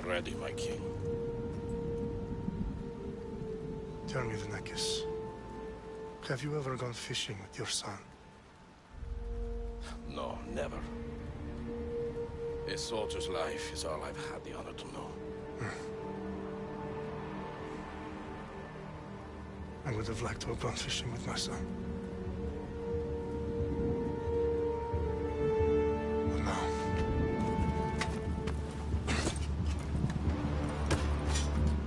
already, my king. Tell me, Vinekis, have you ever gone fishing with your son? No, never. A soldier's life is all I've had the honor to know. I would have liked to have gone fishing with my son. But no.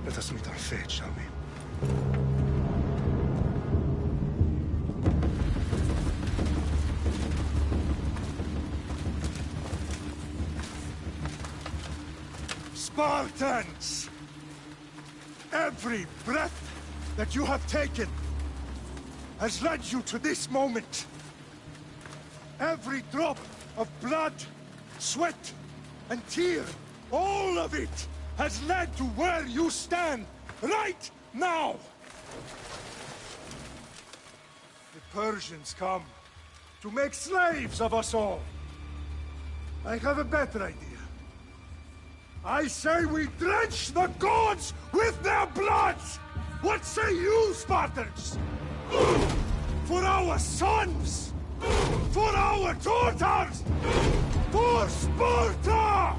Let us meet our fate, shall we? Spartans! Every breath that you have taken has led you to this moment. Every drop of blood, sweat, and tear, all of it has led to where you stand right now. The Persians come to make slaves of us all. I have a better idea. I say we drench the gods with their blood! What say you, Spartans? For our sons! For our daughters! For Sparta!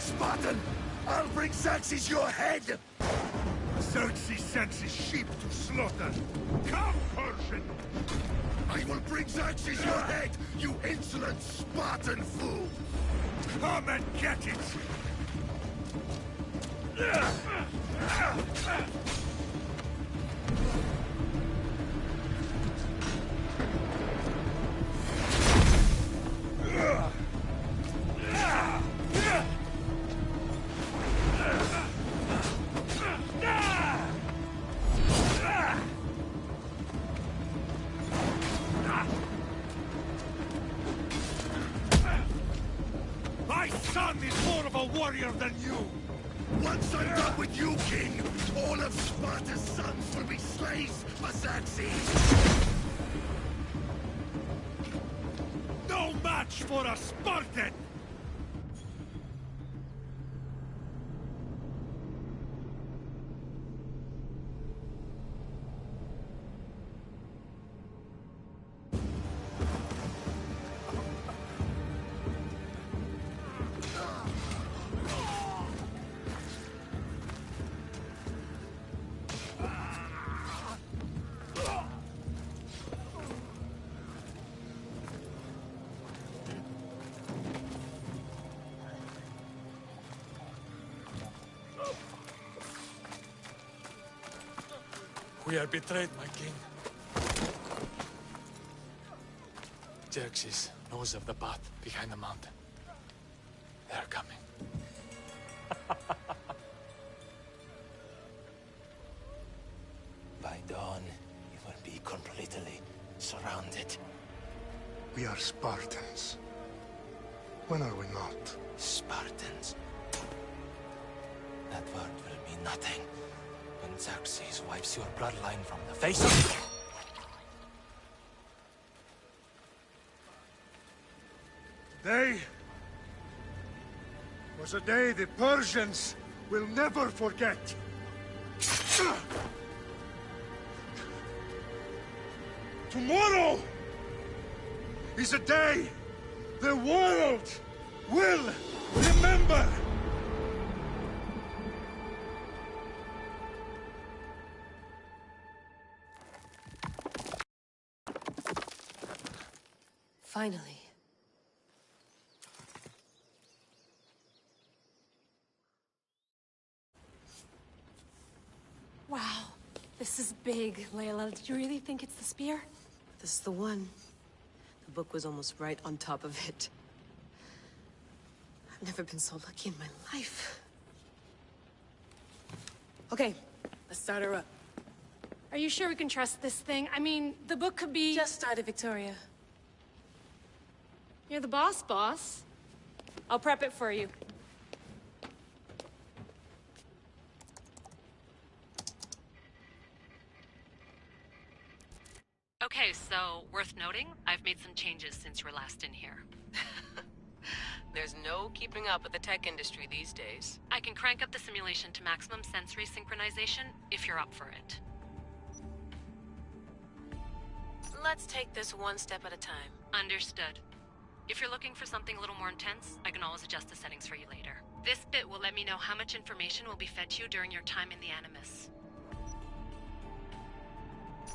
Spartan! I'll bring Xerxes your head! Xerxes sends his sheep to slaughter. Come, Persian! I will bring Xerxes your head, you insolent Spartan fool! Come and get it! My son is more of a warrior than you! Once I'm done with you, king, all of Sparta's sons will be slaves for Xerxes! No match for a Spartan! We are betrayed, my king. Xerxes knows of the path behind the mountain. They are coming. By dawn, you will be completely surrounded. We are Spartans. When are we not? Spartans. That word will mean nothing when Xerxes wipes your bloodline from the face of... Day was a day the Persians will never forget. Tomorrow is a day the world will remember. Finally. Wow, this is big, Layla. Did you really think it's the spear? This is the one. The book was almost right on top of it. I've never been so lucky in my life. Okay, let's start her up. Are you sure we can trust this thing? I mean, the book could be... Just started, Victoria. You're the boss. I'll prep it for you. Okay, so, worth noting, I've made some changes since you were last in here. There's no keeping up with the tech industry these days. I can crank up the simulation to maximum sensory synchronization, if you're up for it. Let's take this one step at a time. Understood. If you're looking for something a little more intense, I can always adjust the settings for you later. This bit will let me know how much information will be fed to you during your time in the Animus.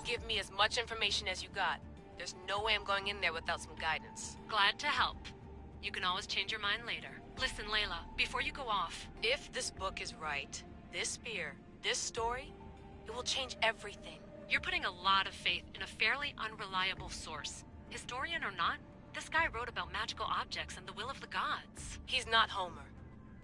Give me as much information as you got. There's no way I'm going in there without some guidance. Glad to help. You can always change your mind later. Listen, Layla, before you go off... If this book is right, this spear, this story, it will change everything. You're putting a lot of faith in a fairly unreliable source. Historian or not, this guy wrote about magical objects and the will of the gods. He's not Homer.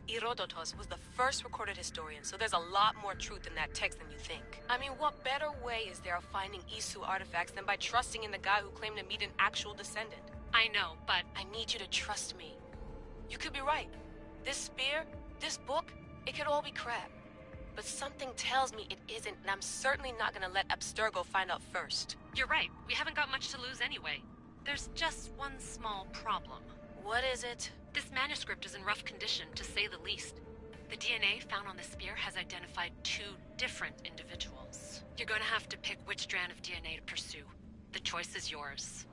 Herodotus was the first recorded historian, so there's a lot more truth in that text than you think. I mean, what better way is there of finding Isu artifacts than by trusting in the guy who claimed to meet an actual descendant? I know, but... I need you to trust me. You could be right. This spear, this book, it could all be crap. But something tells me it isn't, and I'm certainly not gonna let Abstergo find out first. You're right. We haven't got much to lose anyway. There's just one small problem. What is it? This manuscript is in rough condition, to say the least. The DNA found on the spear has identified 2 different individuals. You're going to have to pick which strand of DNA to pursue. The choice is yours.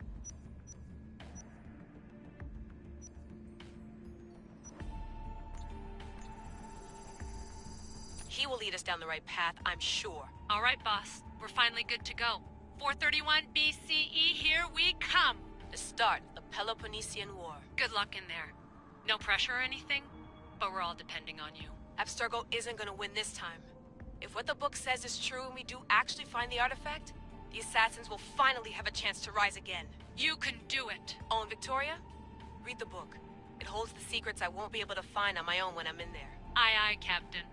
He will lead us down the right path, I'm sure. All right, boss. We're finally good to go. 431 BCE, here we come! The start of the Peloponnesian War. Good luck in there. No pressure or anything, but we're all depending on you. Abstergo isn't gonna win this time. If what the book says is true and we do actually find the artifact, the assassins will finally have a chance to rise again. You can do it! Oh, and Victoria? Read the book. It holds the secrets I won't be able to find on my own when I'm in there. Aye, aye, Captain.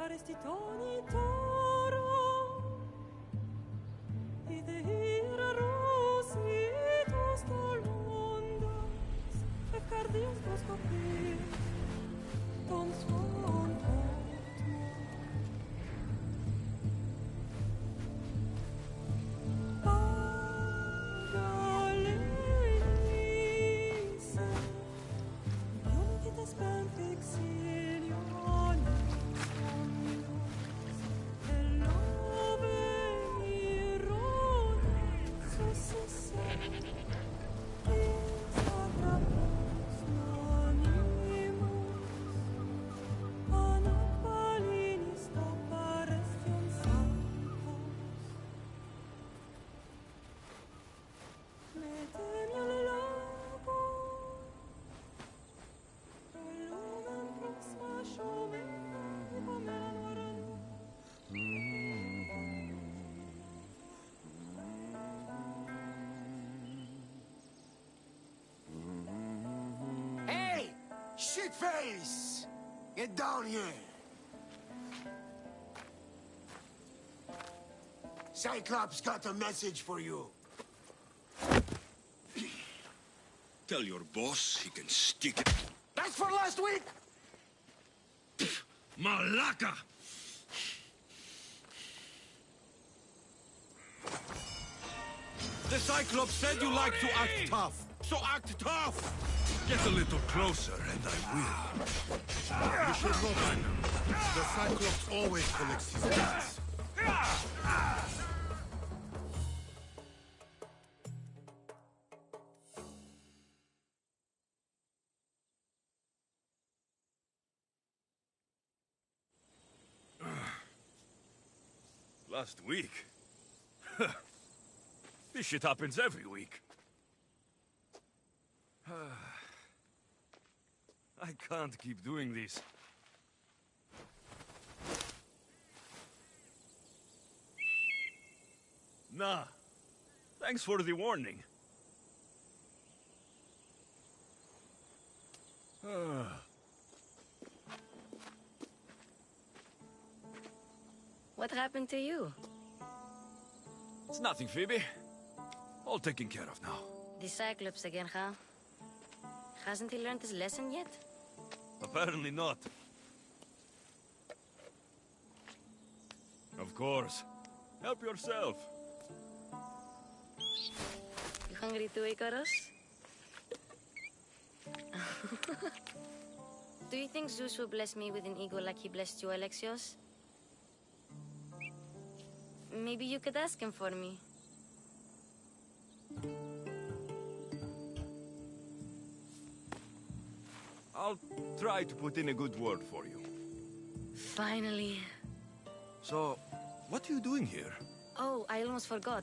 Arestitoni toro, ide ira rositos tolmondas, efcardios dos copis, ton suon Shitface! Get down here! Cyclops got a message for you. Tell your boss he can stick it. That's for last week! Malaka! The Cyclops said you like to act tough, so act tough! Get a little closer and I will. You should know by now. The Cyclops always collects his debts. Last week? This shit happens every week. I can't keep doing this. Nah. Thanks for the warning. What happened to you? It's nothing, Phoebe. All taken care of now. The Cyclops again, huh? Hasn't he learned his lesson yet? Apparently not. Of course. Help yourself. You hungry too, Icarus? Do you think Zeus will bless me with an ego like he blessed you, Alexios? Maybe you could ask him for me. I'll try to put in a good word for you. Finally. So, what are you doing here? Oh, I almost forgot.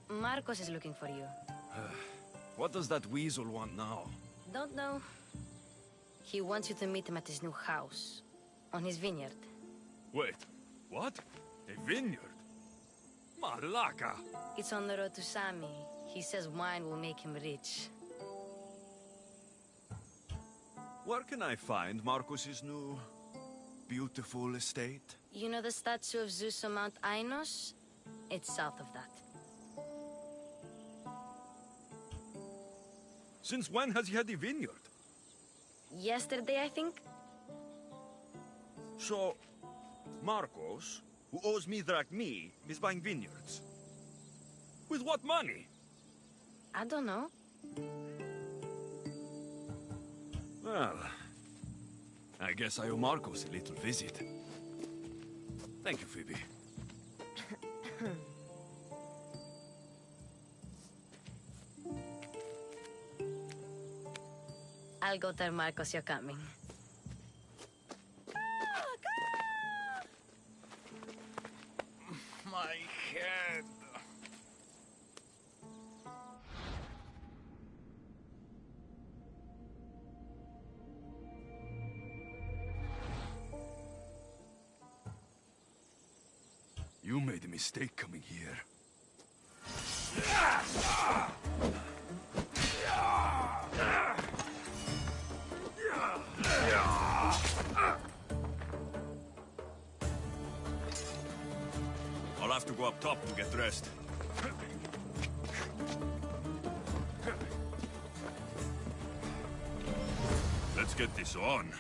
Marcos is looking for you. What does that weasel want now? Don't know. He wants you to meet him at his new house. On his vineyard. Wait, what? A vineyard? Malaka! It's on the road to Sami. He says wine will make him rich. Where can I find Marcus's new, beautiful estate? You know the statue of Zeus on Mount Ainos? It's south of that. Since when has he had a vineyard? Yesterday, I think. So, Marcos, who owes me drachmi, is buying vineyards. With what money? I don't know. Well, I guess I owe Marcos a little visit. Thank you, Phoebe. I'll go tell Marcos you're coming. My head. You made a mistake coming here. I'll have to go up top to get dressed. Let's get this on.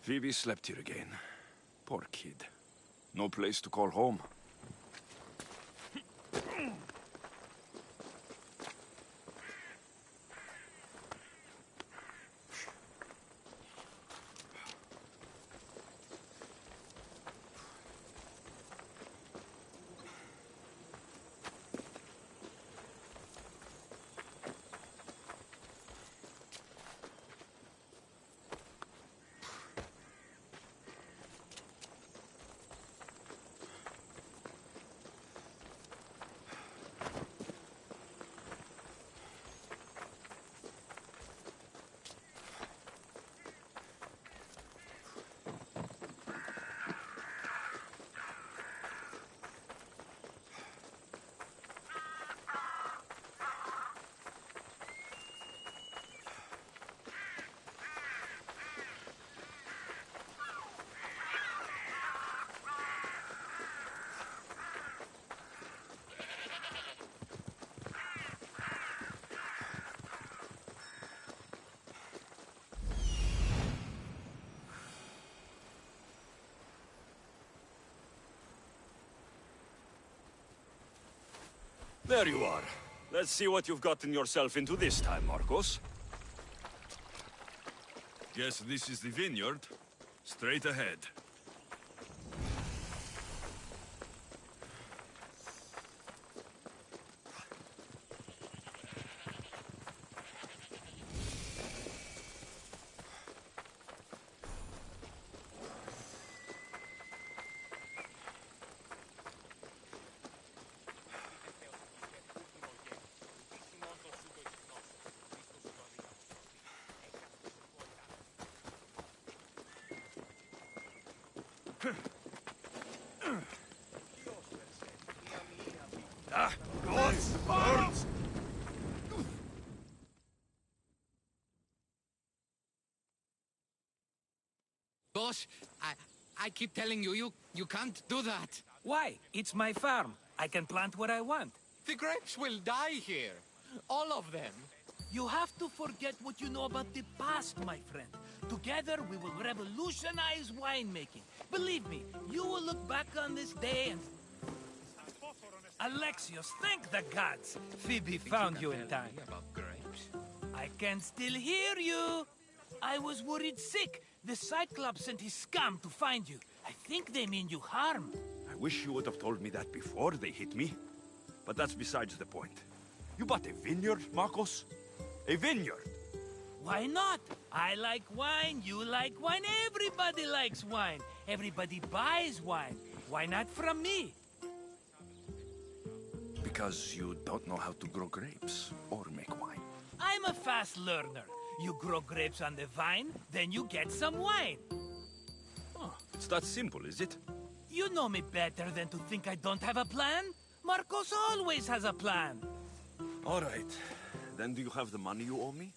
Phoebe slept here again. Poor kid. No place to call home. There you are. Let's see what you've gotten yourself into this time, Marcos. Guess this is the vineyard. Straight ahead. Birds! Boss, I keep telling you, you can't do that. Why? It's my farm. I can plant what I want. The grapes will die here. All of them. You have to forget what you know about the past, my friend. Together, we will revolutionize winemaking. Believe me, you will look back on this day and... Alexios, thank the gods! Phoebe found you in time. About grapes? I can still hear you! I was worried sick. The Cyclops sent his scum to find you. I think they mean you harm. I wish you would have told me that before they hit me. But that's besides the point. You bought a vineyard, Marcos? A vineyard? Why not? I like wine, you like wine, everybody likes wine. Everybody buys wine. Why not from me? Because you don't know how to grow grapes or make wine. I'm a fast learner. You grow grapes on the vine, then you get some wine. Oh, it's that simple, is it? You know me better than to think I don't have a plan. Marcos always has a plan. All right. Then do you have the money you owe me?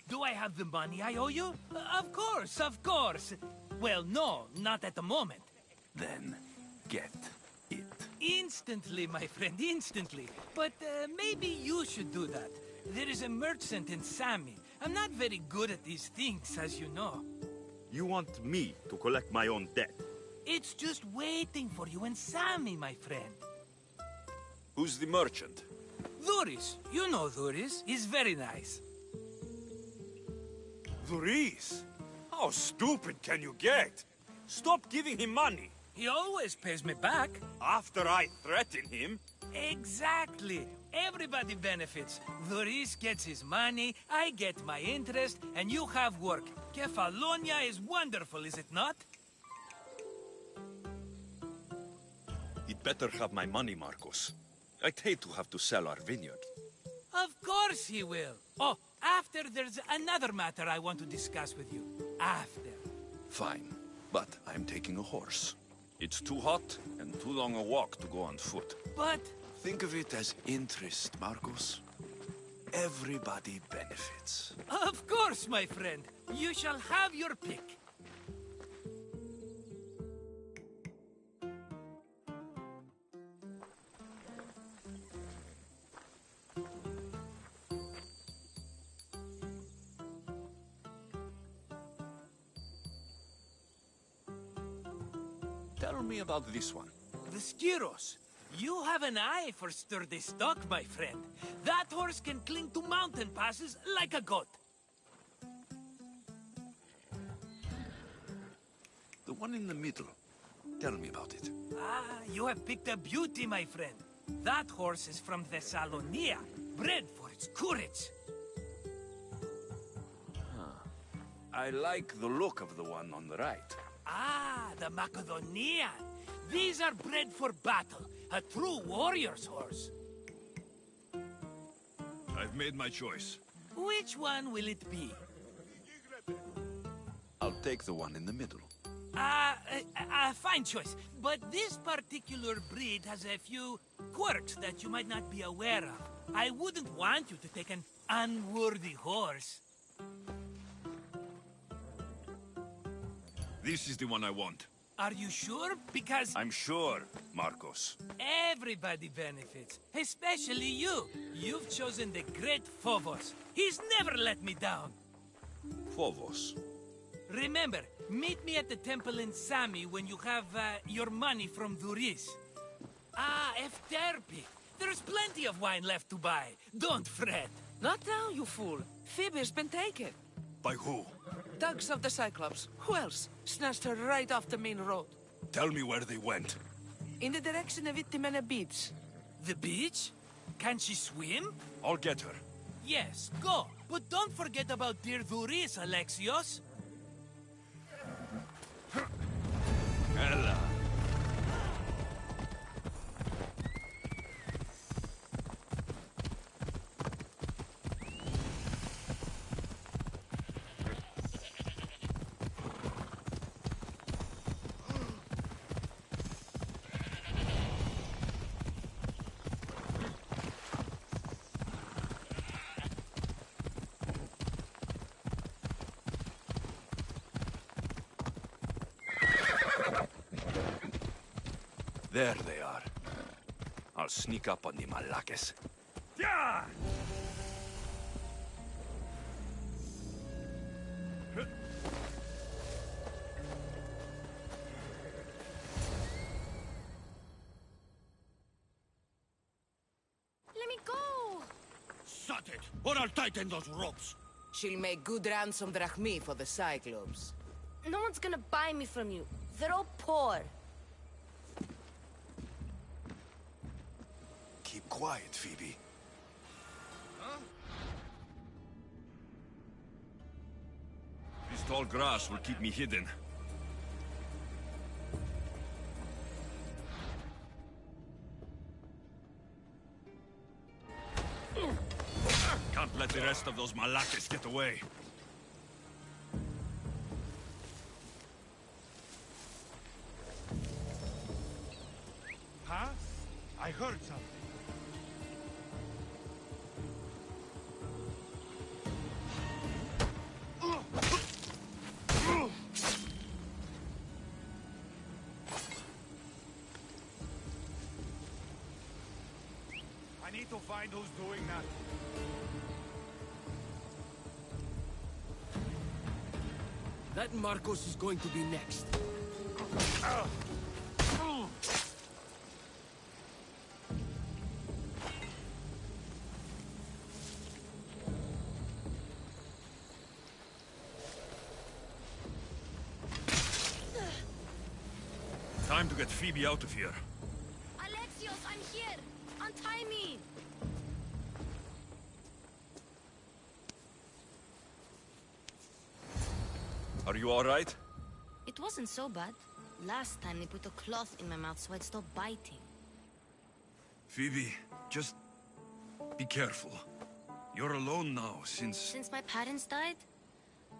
Do I have the money I owe you? Of course, of course. Well, no, not at the moment. Then get it. Instantly, my friend, instantly. But maybe you should do that. There is a merchant in Sami. I'm not very good at these things, as you know. You want me to collect my own debt? It's just waiting for you in Sami, my friend. Who's the merchant? Duris. You know Duris. He's very nice. Luis? How stupid can you get? Stop giving him money. He always pays me back. After I threaten him? Exactly. Everybody benefits. Duris gets his money, I get my interest, and you have work. Kefalonia is wonderful, is it not? He'd better have my money, Marcos. I'd hate to have to sell our vineyard. Of course he will. Oh, after there's another matter I want to discuss with you. After. Fine, but I'm taking a horse. It's too hot and too long a walk to go on foot. But... Think of it as interest, Marcos. Everybody benefits. Of course, my friend. You shall have your pick. Tell me about this one. The Skiros. You have an eye for sturdy stock, my friend. That horse can cling to mountain passes like a goat. The one in the middle. Tell me about it. Ah, you have picked a beauty, my friend. That horse is from Thessalonia, bred for its courage. I like the look of the one on the right. Ah, the Macedonian. These are bred for battle. A true warrior's horse. I've made my choice. Which one will it be? I'll take the one in the middle. Fine choice. But this particular breed has a few quirks that you might not be aware of. I wouldn't want you to take an unworthy horse. This is the one I want. Are you sure? Because... I'm sure, Marcos. Everybody benefits, especially you. You've chosen the great Phobos. He's never let me down. Phobos? Remember, meet me at the temple in Sami when you have your money from Duris. Ah, Efterpi. There's plenty of wine left to buy. Don't fret. Not now, you fool. Phoebe's been taken. By who? Thugs of the Cyclops. Who else? Snatched her right off the main road. Tell me where they went. In the direction of Itimena Beach. The beach? Can she swim? I'll get her. Yes, go. But don't forget about dear Duris, Alexios. Ella. There they are. I'll sneak up on the Malakes. Yeah! Let me go! Shut it, or I'll tighten those ropes. She'll make good ransom drachmi for the Cyclops. No one's gonna buy me from you. They're all poor. Keep quiet, Phoebe. tall grass will keep me hidden. Can't let the rest of those Malakas get away. Huh? I heard something. I need to find who's doing that. That Marcos is going to be next. Time to get Phoebe out of here. Alexios, I'm here! Untie me! Are you alright? It wasn't so bad. Last time they put a cloth in my mouth so I'd stop biting. Phoebe, just be careful. You're alone now since... Since my parents died?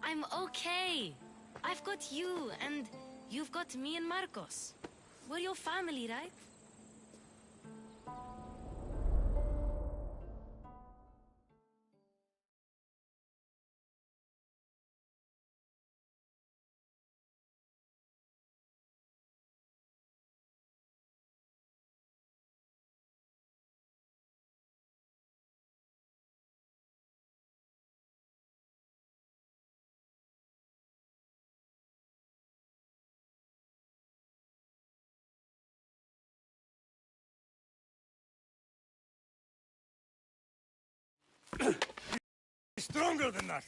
I'm okay. I've got you, and you've got me and Marcos. We're your family, right? Stronger than that.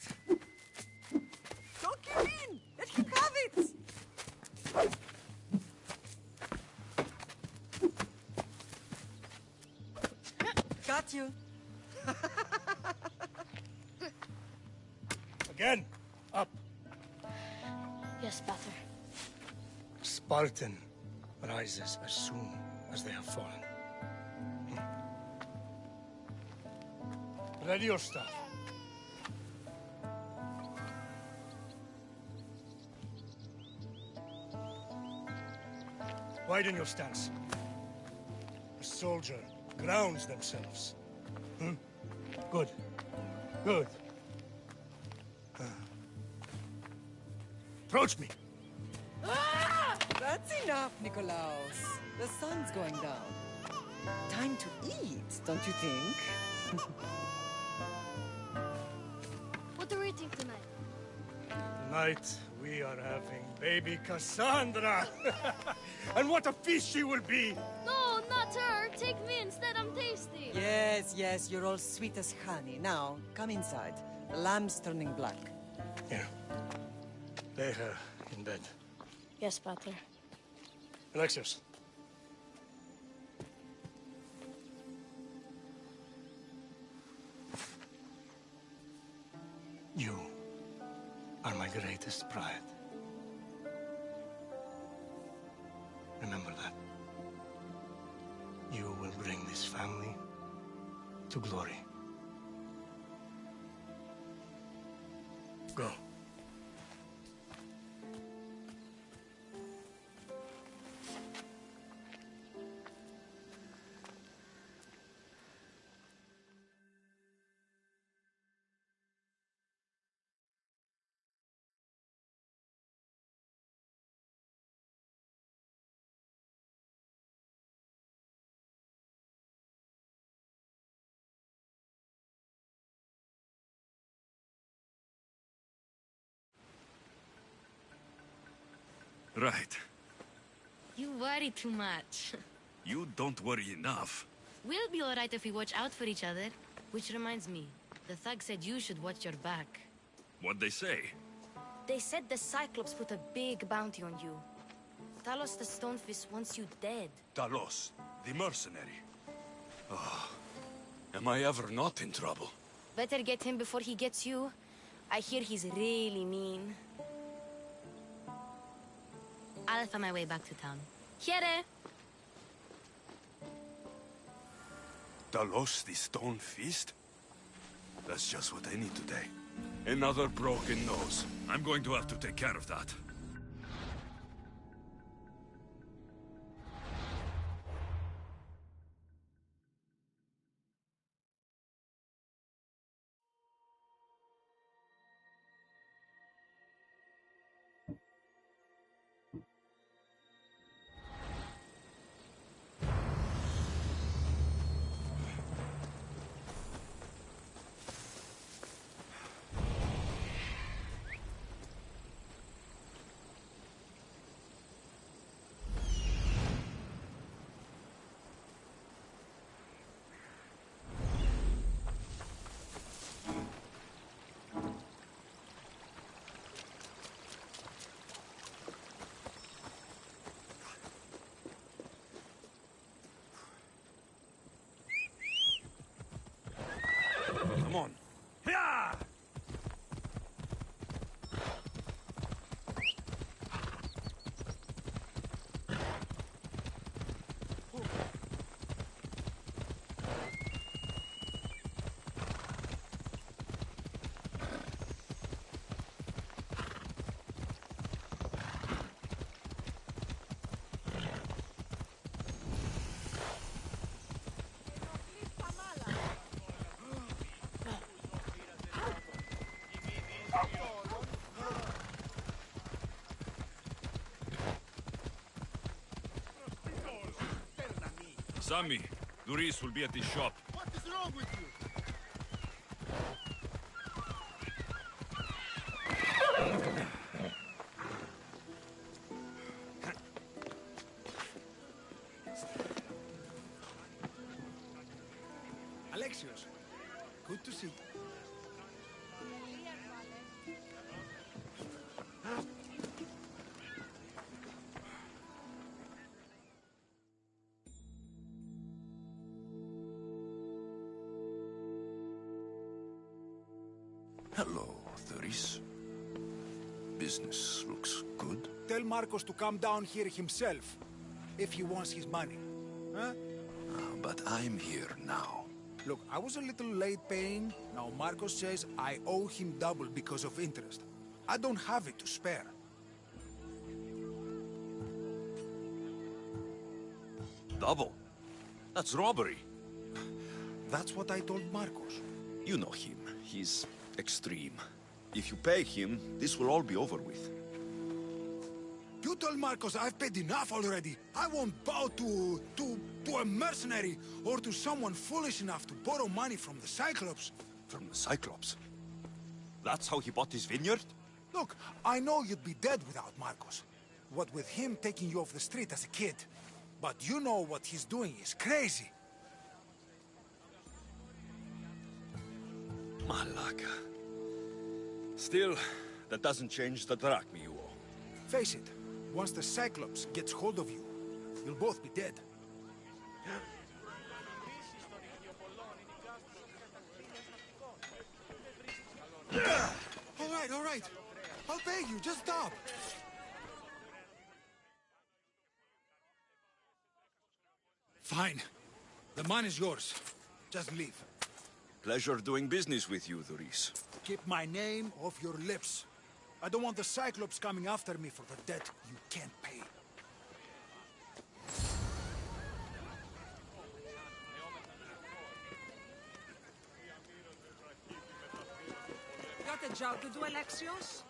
Don't give in! Let him have it! Got you. Again, up. Yes, Pater. Spartan rises as soon as they have fallen. Ready your stuff. Widen your stance. A soldier grounds themselves. Good. Good. Approach me. Ah! That's enough, Nikolaos. The sun's going down. Time to eat, don't you think? What are we eating tonight? Tonight, we are having baby Cassandra. And what a feast she will be! No, not her. Take me instead. I'm tasty. Yes, yes, you're all sweet as honey. Now, come inside. The lamb's turning black. Here. Lay her in bed. Yes, Pater. Alexios. You are my greatest pride. Remember that. You will bring this family to glory. Go. Right. You worry too much. You don't worry enough. We'll be alright if we watch out for each other. Which reminds me, the thug said you should watch your back. What'd they say? They said the Cyclops put a big bounty on you. Talos the Stonefist wants you dead. Talos, the mercenary. Oh, am I ever not in trouble? Better get him before he gets you. I hear he's really mean. I'll find my way back to town. Here! The Lusty Stone Feast? That's just what I need today. Another broken nose. I'm going to have to take care of that. Come on. Yeah! Sammy, Duris will be at the shop. What is wrong with you? Alexios, good to see you. Hello, Duris. Business looks good. Tell Marcos to come down here himself, if he wants his money. Huh? But I'm here now. Look, I was a little late paying. Now Marcos says I owe him double because of interest. I don't have it to spare. Double? That's robbery. That's what I told Marcos. You know him. He's extreme. If you pay him, this will all be over with. You told Marcos I've paid enough already. I won't bow to a mercenary or to someone foolish enough to borrow money from the Cyclops. From the Cyclops? That's how he bought his vineyard? Look, I know you'd be dead without Marcos. What with him taking you off the street as a kid. But you know what he's doing is crazy. Malaka. Still, that doesn't change the drachma you owe. Face it, once the Cyclops gets hold of you, you'll both be dead. All right. I'll pay you, just stop. Fine. The money's yours. Just leave. Pleasure doing business with you, Duris. Keep my name off your lips. I don't want the Cyclops coming after me for the debt you can't pay. Got a job to do, Alexios?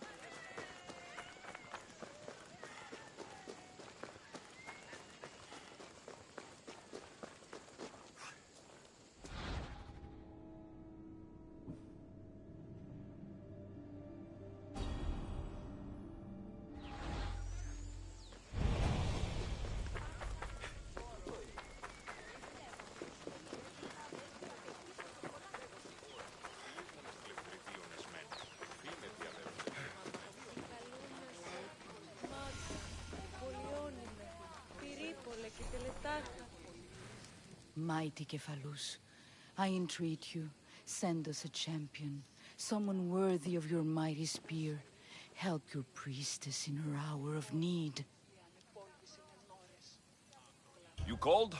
Mighty Gamerfuls, I entreat you, send us a champion, someone worthy of your mighty spear. Help your priestess in her hour of need. You called?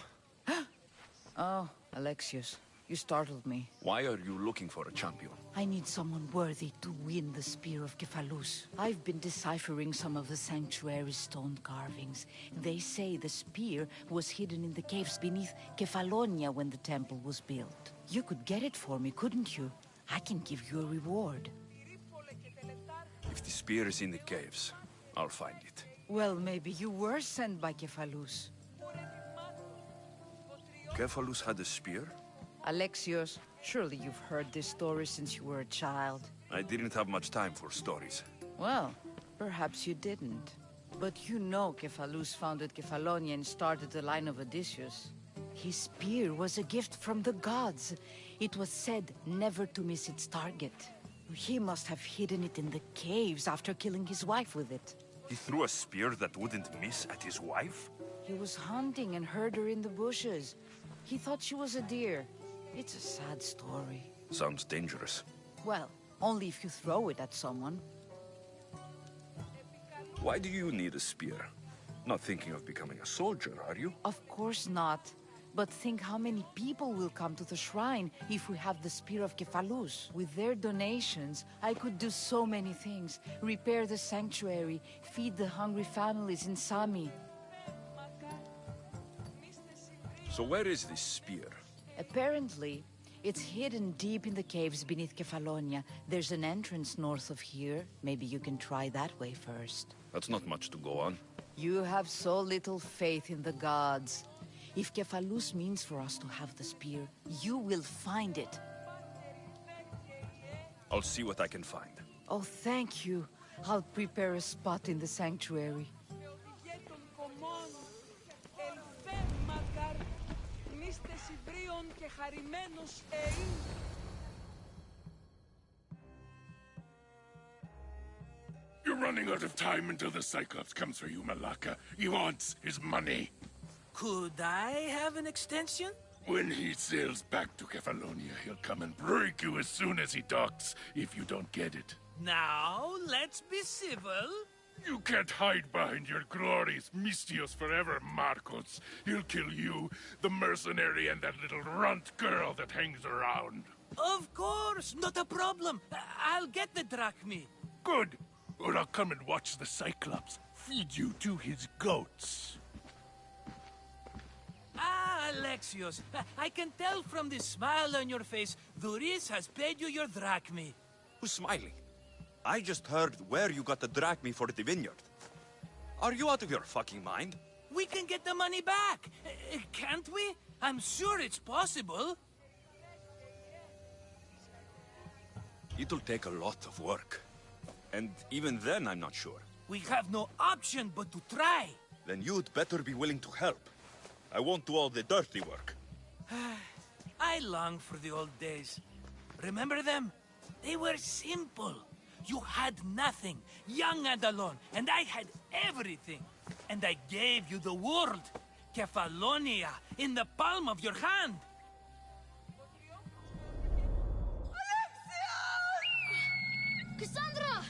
Oh, Alexios, you startled me. Why are you looking for a champion? I need someone worthy to win the Spear of Kephalus. I've been deciphering some of the sanctuary's stone carvings. They say the spear was hidden in the caves beneath Kefalonia when the temple was built. You could get it for me, couldn't you? I can give you a reward. If the spear is in the caves, I'll find it. Well, maybe you were sent by Kephalus. Kephalus had a spear? Alexios, surely you've heard this story since you were a child. I didn't have much time for stories. Well, perhaps you didn't. But you know Kephalus founded Kefalonia and started the line of Odysseus. His spear was a gift from the gods. It was said never to miss its target. He must have hidden it in the caves after killing his wife with it. He threw a spear that wouldn't miss at his wife? He was hunting and heard her in the bushes. He thought she was a deer. It's a sad story. Sounds dangerous. Well, only if you throw it at someone. Why do you need a spear? Not thinking of becoming a soldier, are you? Of course not. But think how many people will come to the shrine if we have the Spear of Kephalus. With their donations, I could do so many things. Repair the sanctuary, feed the hungry families in Sami. So where is this spear? Apparently, it's hidden deep in the caves beneath Kefalonia. There's an entrance north of here. Maybe you can try that way first. That's not much to go on. You have so little faith in the gods. If Kephalus means for us to have the spear, you will find it. I'll see what I can find. Oh, thank you. I'll prepare a spot in the sanctuary. You're running out of time until the Cyclops comes for you, Malaka. He wants his money. Could I have an extension? When he sails back to Kefalonia, he'll come and break you as soon as he docks, if you don't get it. Now, let's be civil. You can't hide behind your glories, Mistios forever, Marcos. He'll kill you, the mercenary, and that little runt girl that hangs around. Of course, not a problem. I'll get the drachmi. Good. Or I'll come and watch the Cyclops feed you to his goats. Ah, Alexios, I can tell from the smile on your face, Duris has paid you your drachmi. Who's smiling? I just heard where you got the drachmi for the vineyard. Are you out of your fucking mind? We can get the money back, can't we? I'm sure it's possible. It'll take a lot of work. And even then, I'm not sure. We have no option but to try. Then you'd better be willing to help. I won't do all the dirty work. I long for the old days. Remember them? They were simple. You had nothing, young and alone, and I had everything. And I gave you the world, Kefalonia, in the palm of your hand. Cassandra!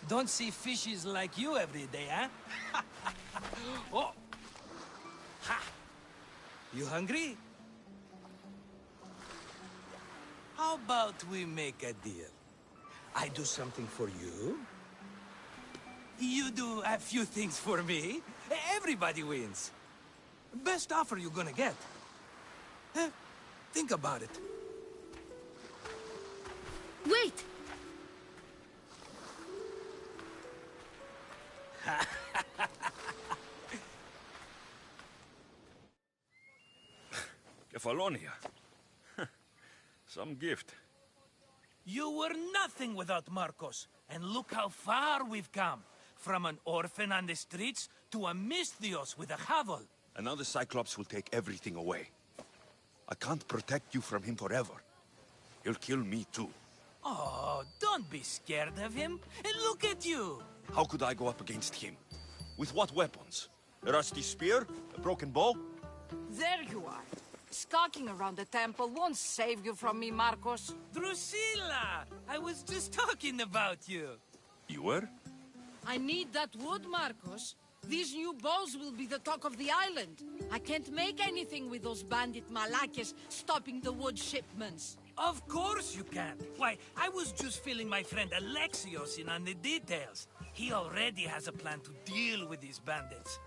Don't see fishes like you every day, huh? Oh! Ha! You hungry? How about we make a deal? I do something for you. You do a few things for me. Everybody wins. Best offer you're gonna get. Think about it. Wait! Kefalonia. Some gift. You were nothing without Marcos, and look how far we've come. From an orphan on the streets to a Misthios with a hovel. And now the Cyclops will take everything away. I can't protect you from him forever. He'll kill me too. Oh, don't be scared of him. And look at you. How could I go up against him? With what weapons? A rusty spear? A broken bow? There you are. Skulking around the temple won't save you from me, Marcos. Drusilla! I was just talking about you. You were? I need that wood, Marcos. These new bows will be the talk of the island. I can't make anything with those bandit malakes stopping the wood shipments. Of course you can. Why, I was just filling my friend Alexios in on the details. He already has a plan to deal with these bandits.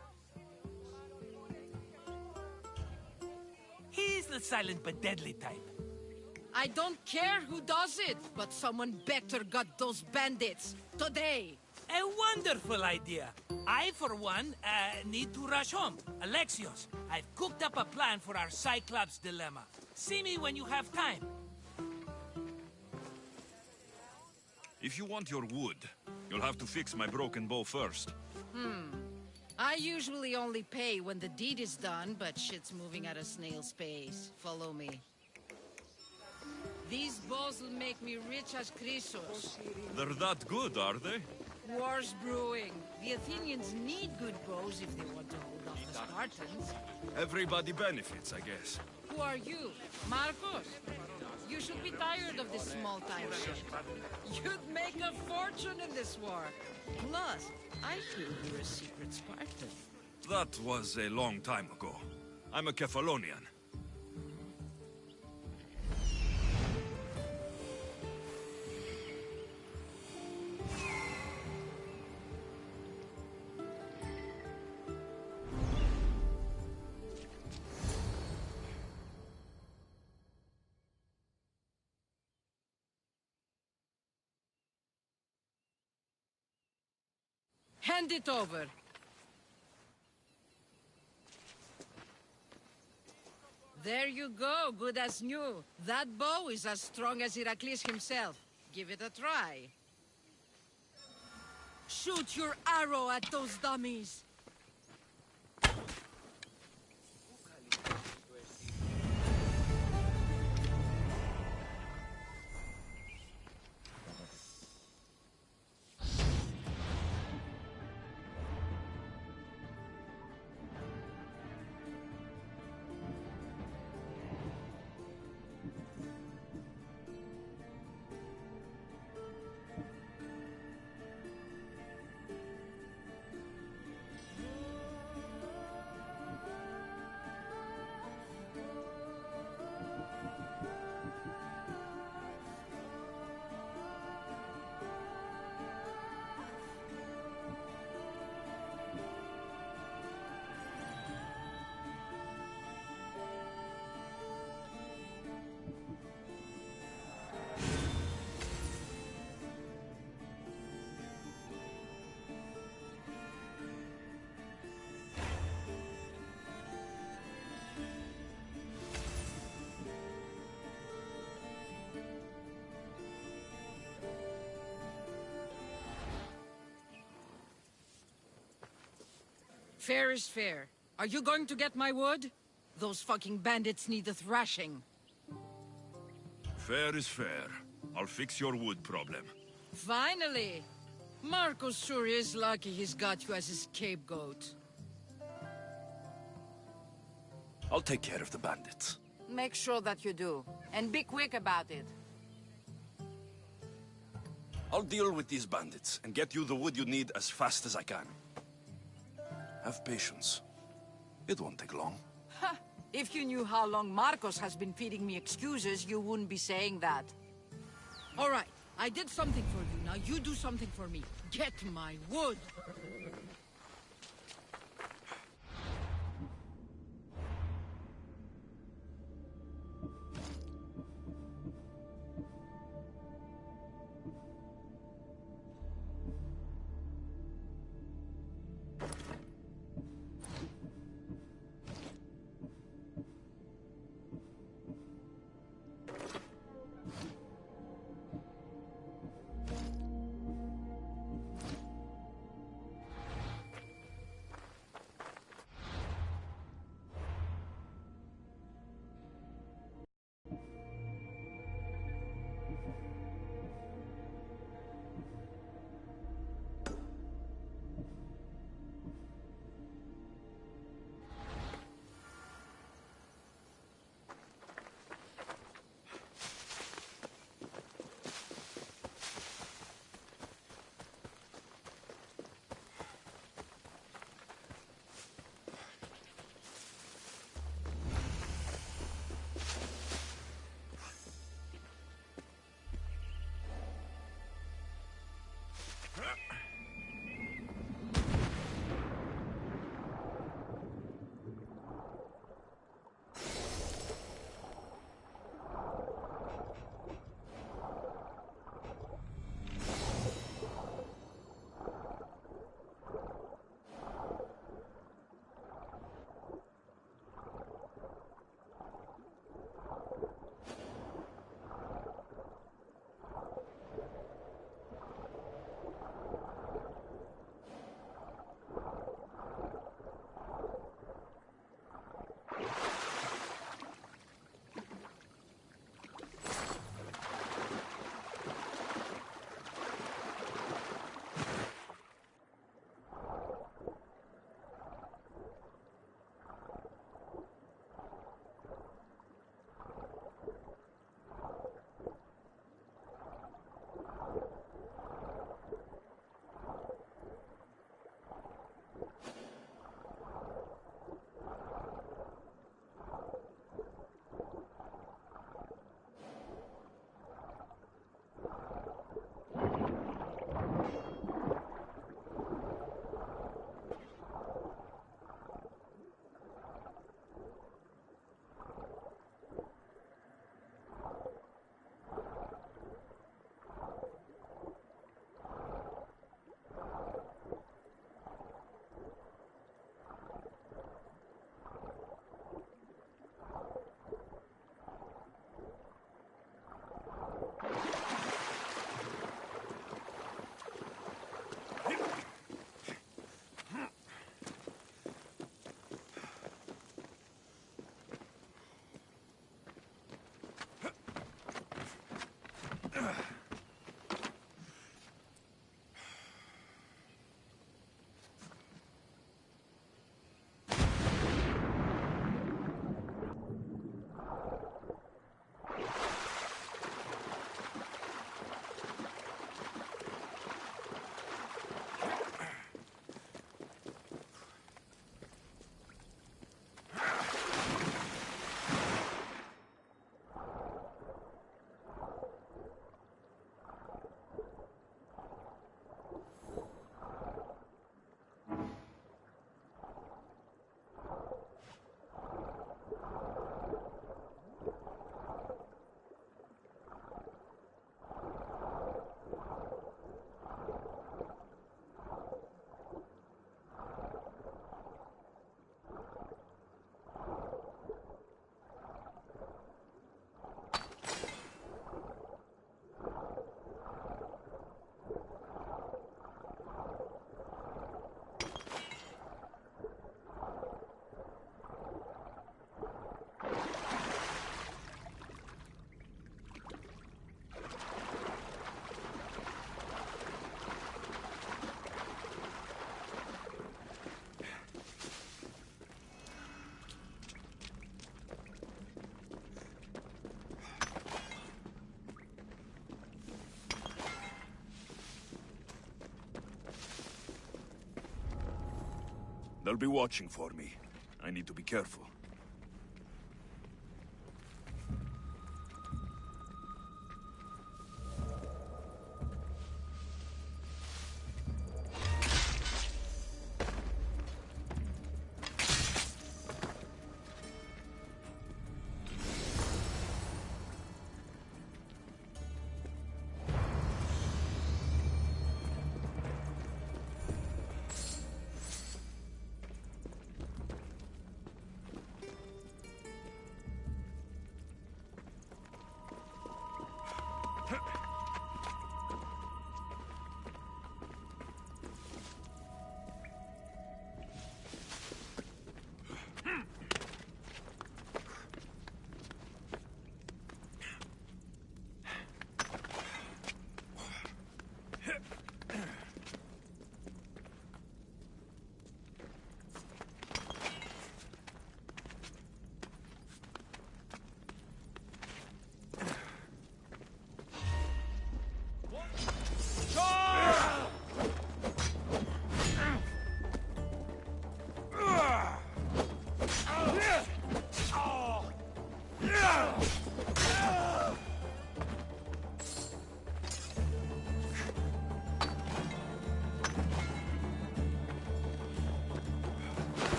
He's the silent but deadly type. I don't care who does it, but someone better got those bandits. Today. A wonderful idea. I, for one, need to rush home. Alexios, I've cooked up a plan for our Cyclops dilemma. See me when you have time. If you want your wood, you'll have to fix my broken bow first. I usually only pay when the deed is done, but shit's moving at a snail's pace. Follow me. These bows will make me rich as Chrysos. They're that good, are they? War's brewing. The Athenians need good bows if they want to hold off the Spartans. Everybody benefits, I guess. Who are you? Marcos? You should be tired of this small-time shit. You'd make a fortune in this war. Plus, I feel you're a secret Spartan. That was a long time ago. I'm a Kefalonian. Hand it over. There you go, good as new. That bow is as strong as Heracles himself. Give it a try. Shoot your arrow at those dummies. Fair is fair. Are you going to get my wood? Those fucking bandits need a thrashing. Fair is fair. I'll fix your wood problem. Finally! Marcos sure is lucky he's got you as his scapegoat. I'll take care of the bandits. Make sure that you do. And be quick about it. I'll deal with these bandits and get you the wood you need as fast as I can. Have patience. It won't take long. Ha! If you knew how long Marcos has been feeding me excuses, you wouldn't be saying that. All right, I did something for you. Now you do something for me. Get my wood. They'll be watching for me. I need to be careful.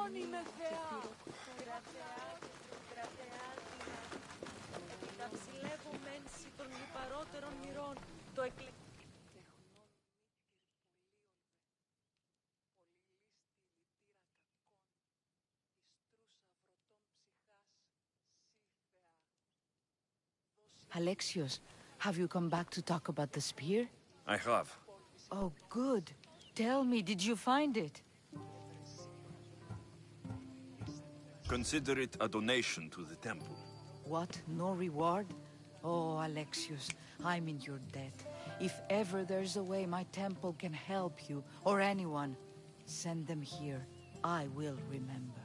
μόνη με θεά. Επιταψιλεύομενση των λιπαρότερων μοιρών, το εκλεκτικό. Alexios, have you come back to talk about the spear? I have. Oh, good. Tell me, did you find it? Consider it a donation to the temple. What? No reward? Oh, Alexios, I'm in your debt. If ever there's a way my temple can help you, or anyone, send them here. I will remember.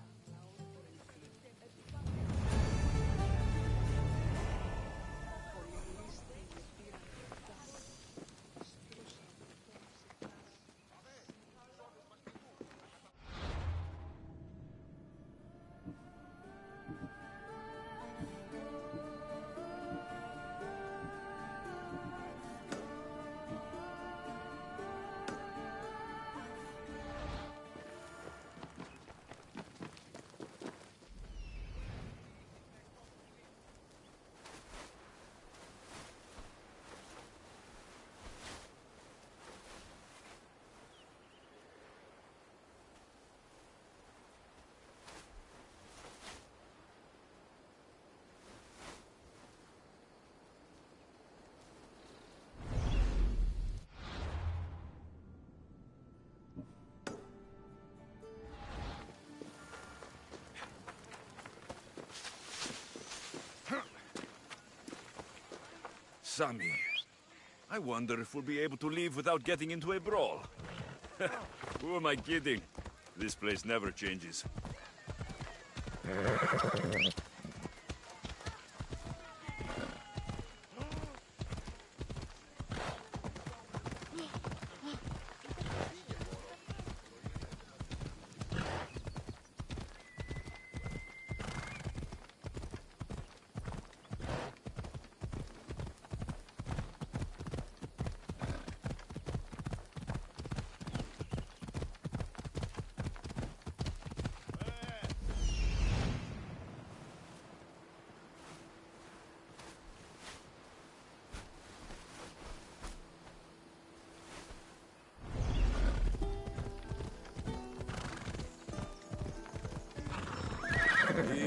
Sammy, I wonder if we'll be able to leave without getting into a brawl. Who am I kidding? This place never changes.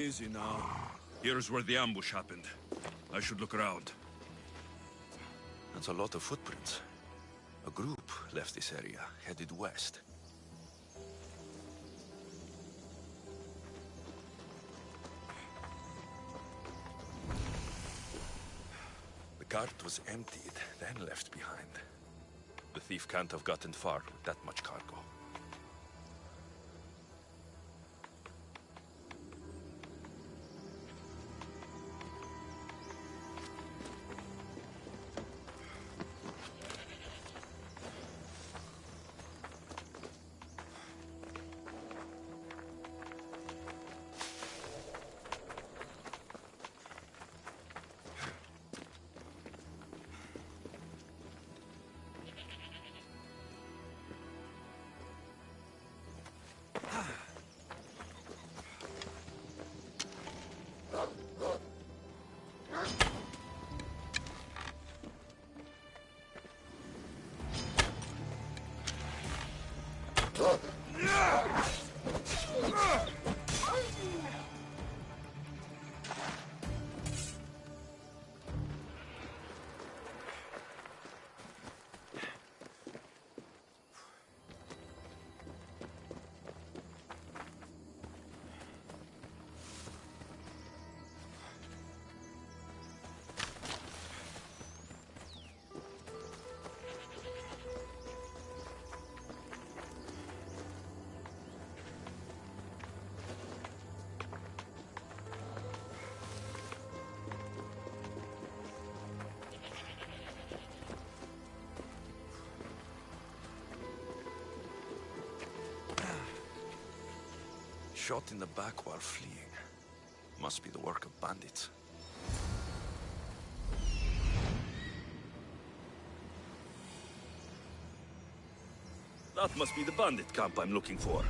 Easy now. Here's where the ambush happened. I should look around. That's a lot of footprints. A group left this area, headed west. The cart was emptied, then left behind. The thief can't have gotten far with that much cargo. Shot in the back while fleeing. Must be the work of bandits. That must be the bandit camp I'm looking for.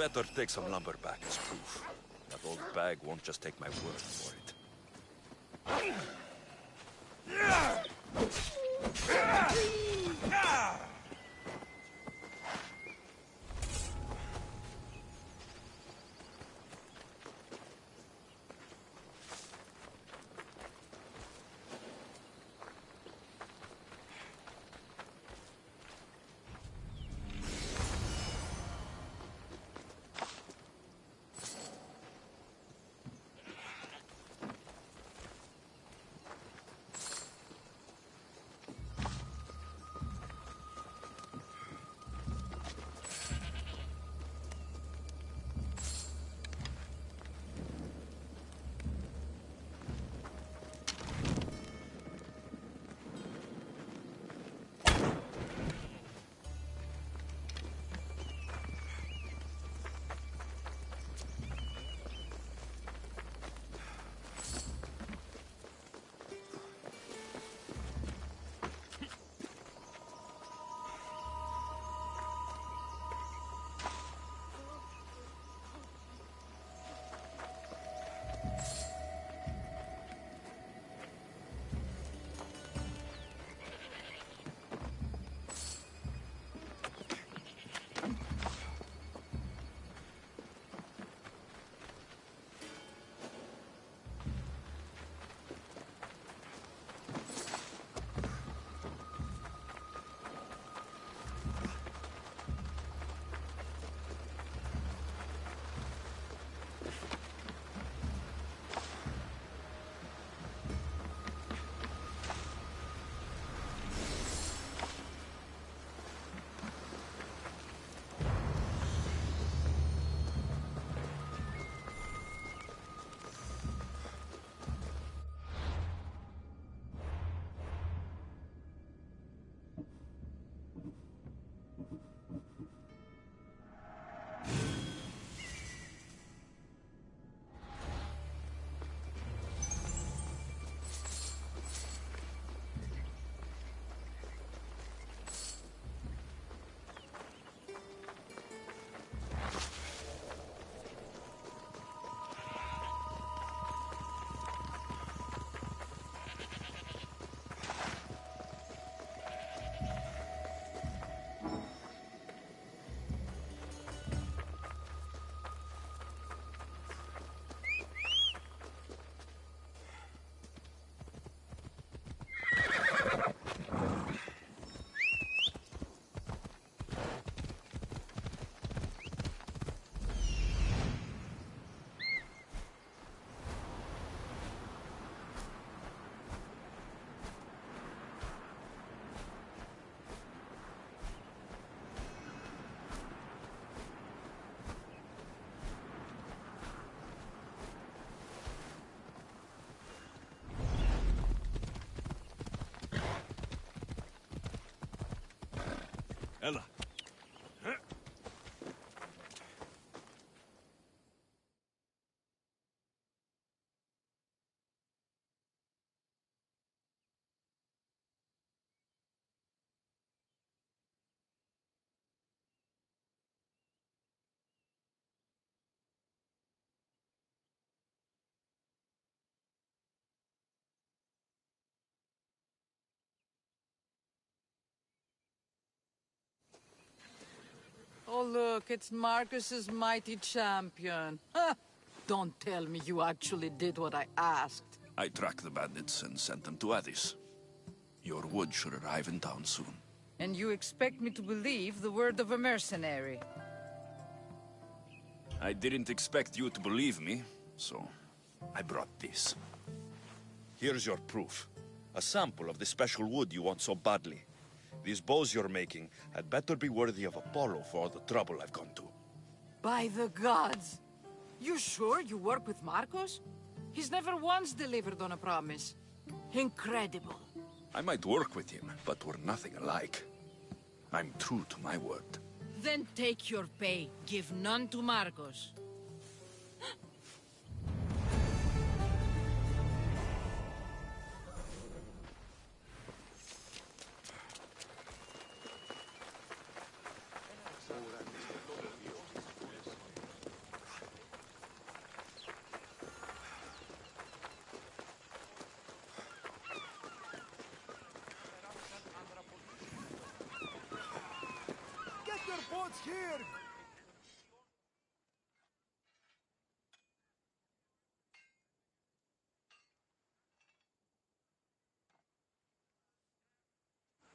better take some lumber back as proof. That old bag won't just take my word for it. Ella. Oh, look, it's Marcus's mighty champion. Ha! Don't tell me you actually did what I asked. I tracked the bandits and sent them to Odyssey. Your wood should arrive in town soon. And you expect me to believe the word of a mercenary? I didn't expect you to believe me, so I brought this. Here's your proof. A sample of the special wood you want so badly. These bows you're making had better be worthy of Apollo for all the trouble I've gone to. By the gods! You sure you work with Marcos? He's never once delivered on a promise. Incredible. I might work with him, but we're nothing alike. I'm true to my word. Then take your pay. Give none to Marcos. gods here!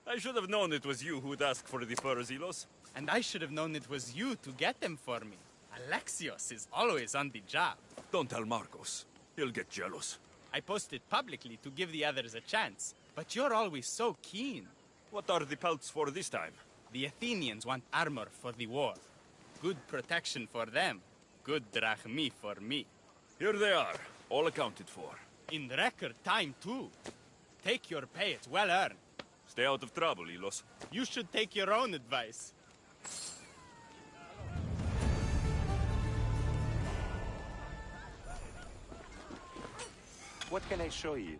I should have known it was you who'd ask for the furs, Ilos. And I should have known it was you to get them for me. Alexios is always on the job. Don't tell Marcos. He'll get jealous. I posted publicly to give the others a chance, but you're always so keen. What are the pelts for this time? The Athenians want armor for the war. Good protection for them. Good drachmi for me. Here they are, all accounted for. In record time, too. Take your pay, it's well earned. Stay out of trouble, Ilos. You should take your own advice. What can I show you?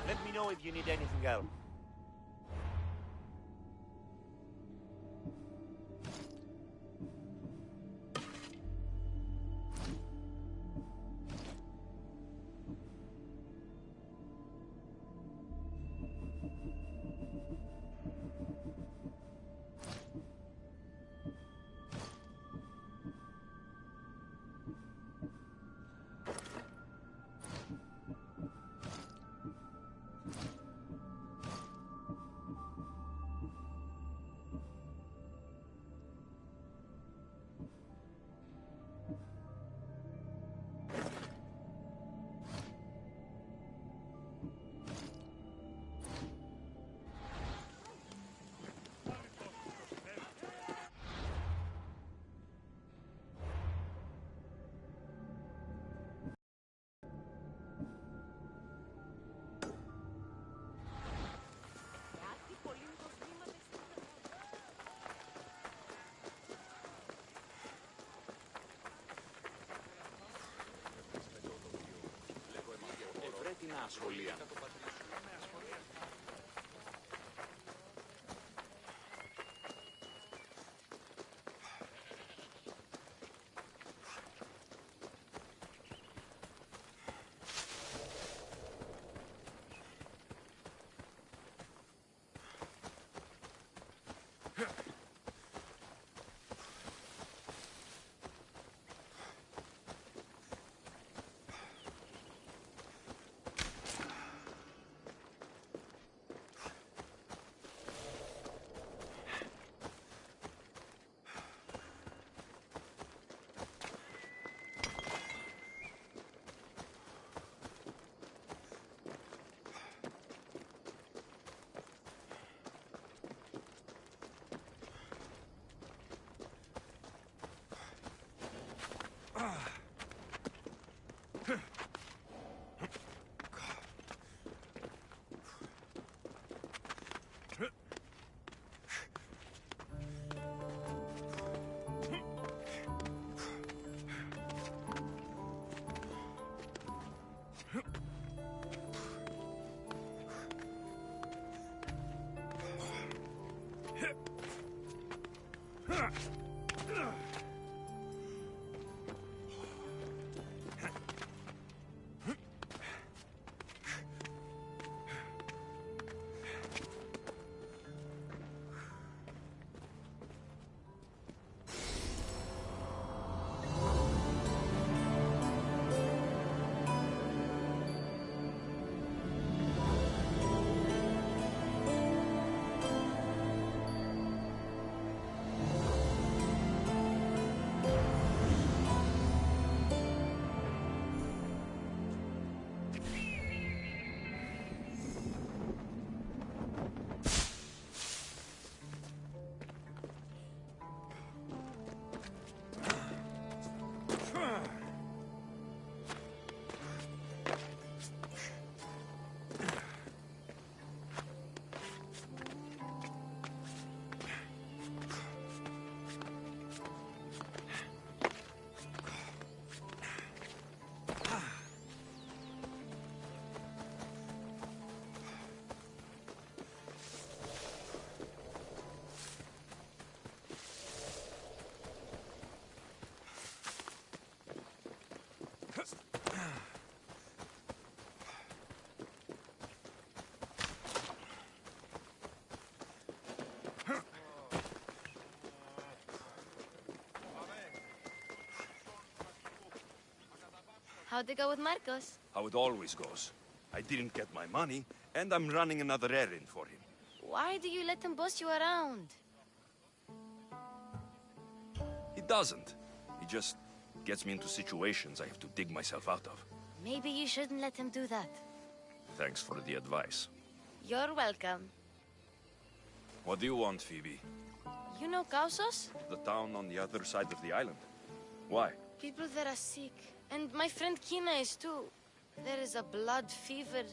Let me know if you need anything else. Σχολεία. How'd it go with Marcos? How it always goes. I didn't get my money, and I'm running another errand for him. Why do you let him boss you around? He doesn't. He just gets me into situations I have to dig myself out of. Maybe you shouldn't let him do that. Thanks for the advice. You're welcome. What do you want, Phoebe? You know Kausos? The town on the other side of the island. Why? People there are sick. And my friend Kina is too. There is a blood fever.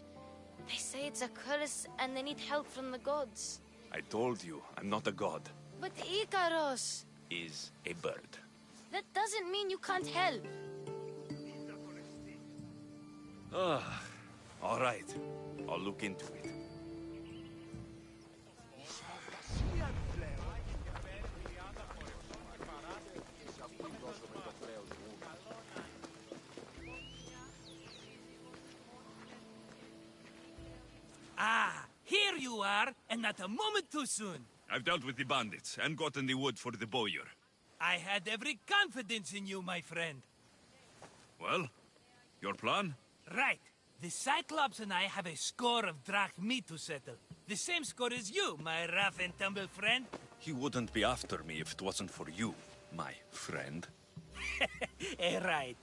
They say it's a curse and they need help from the gods. I told you, I'm not a god. But Ikaros Is a bird. that doesn't mean you can't help. All right. I'll look into it. Ah, here you are, and not a moment too soon. I've dealt with the bandits and gotten the wood for the bowyer. I had every confidence in you, my friend. Well, your plan? Right. The Cyclops and I have a score of drachmi to settle. The same score as you, my rough and tumble friend. He wouldn't be after me if it wasn't for you, my friend. Right.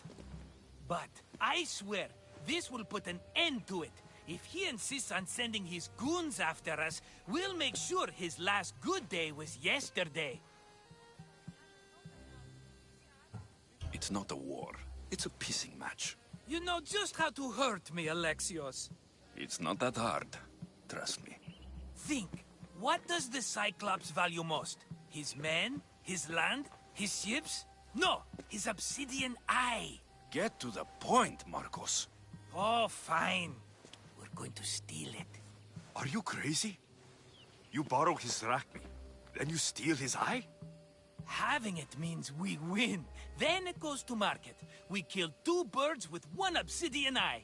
But I swear, this will put an end to it. If he insists on sending his goons after us, we'll make sure his last good day was yesterday. It's not a war. It's a pissing match. You know just how to hurt me, Alexios. It's not that hard. Trust me. Think. What does the Cyclops value most? His men? His land? His ships? No! His obsidian eye! Get to the point, Marcos. Oh, fine. We're going to steal it. Are you crazy? You borrow his drachmi, then you steal his eye? Having it means we win. Then it goes to market. We kill 2 birds with 1 obsidian eye.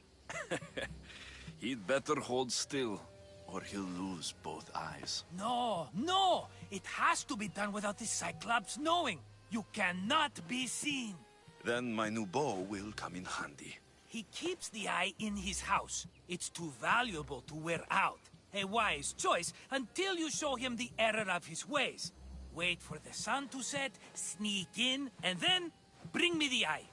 He'd better hold still, or he'll lose both eyes. No, no! It has to be done without the Cyclops knowing. You cannot be seen. Then my new bow will come in handy. He keeps the eye in his house. It's too valuable to wear out. A wise choice until you show him the error of his ways. Wait for the sun to set, sneak in, and then bring me the eye.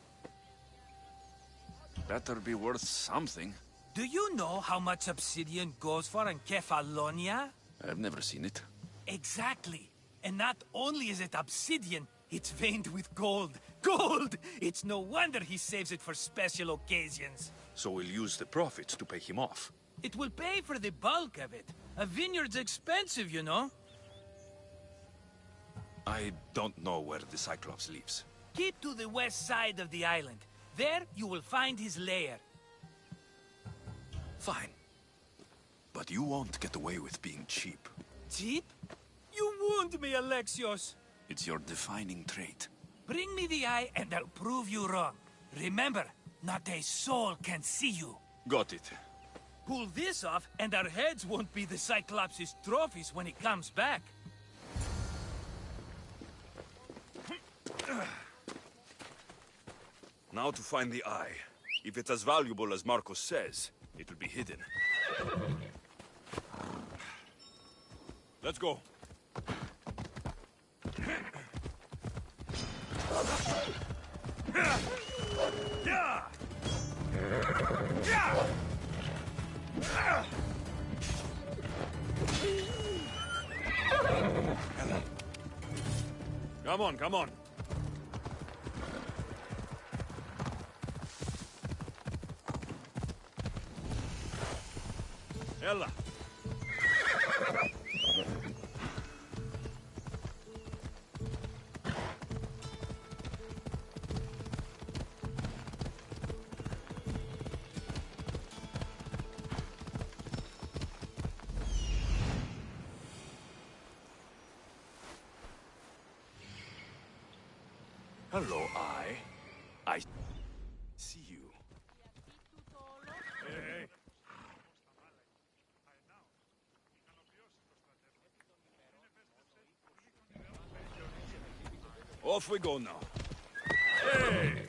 Better be worth something. Do you know how much obsidian goes for in Kefalonia? I've never seen it. Exactly. And not only is it obsidian, it's veined with gold. Gold! It's no wonder he saves it for special occasions. So we'll use the profits to pay him off. It will pay for the bulk of it. A vineyard's expensive, you know. I don't know where the Cyclops lives. Keep to the west side of the island. There, you will find his lair. Fine. But you won't get away with being cheap. Cheap? You wound me, Alexios. It's your defining trait. Bring me the eye and I'll prove you wrong. Remember, not a soul can see you. Got it. Pull this off and our heads won't be the Cyclops' trophies when he comes back. Now to find the eye. If it's as valuable as Marcos says, it'll be hidden. Let's go. Yeah! Come on, come on. Ella. Hello, I see you. Hey. Off we go now. Hey!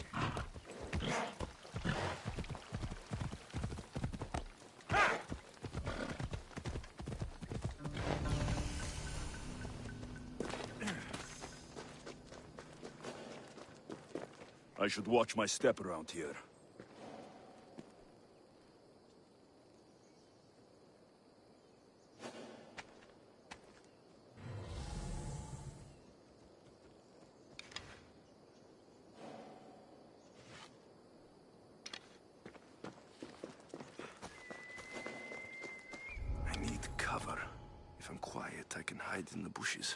I should watch my step around here. I need cover. If I'm quiet, I can hide in the bushes.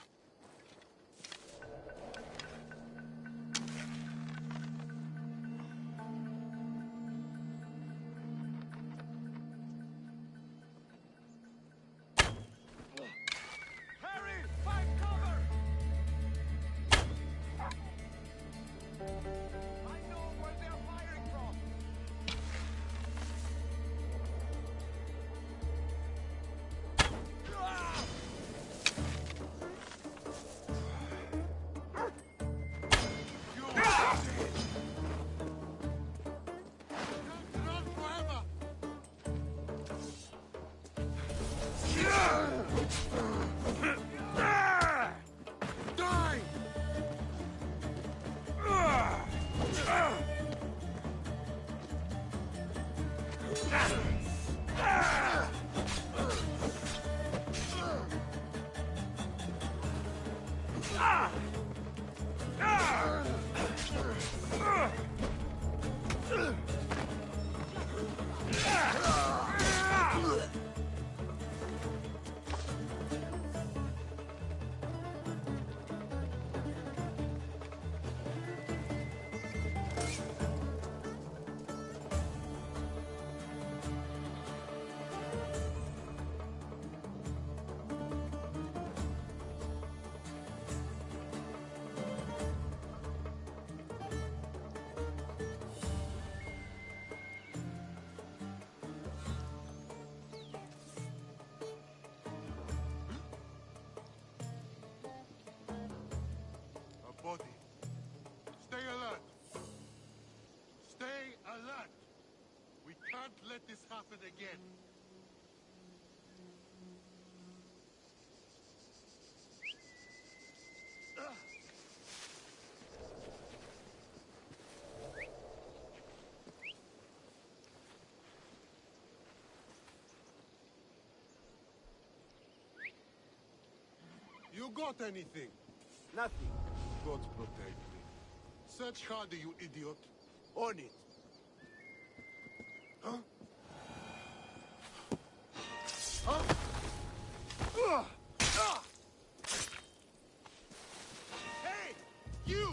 Body. Stay alert. Stay alert. We can't let this happen again. You got anything? Nothing. God protect me. Search harder, you idiot. On it. Huh? Huh? Hey! You!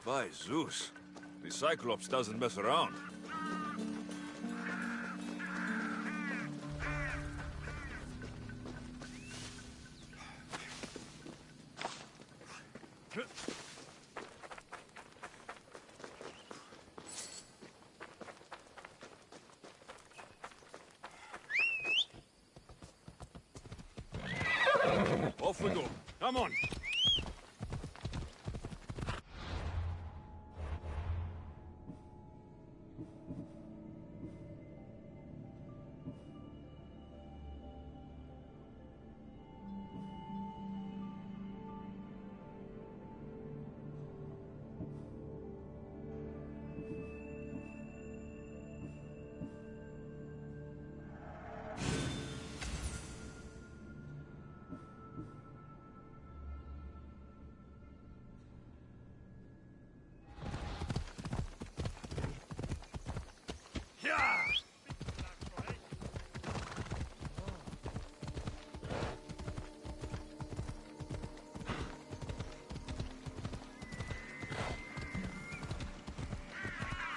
By Zeus. The Cyclops doesn't mess around. Off we go. Come on.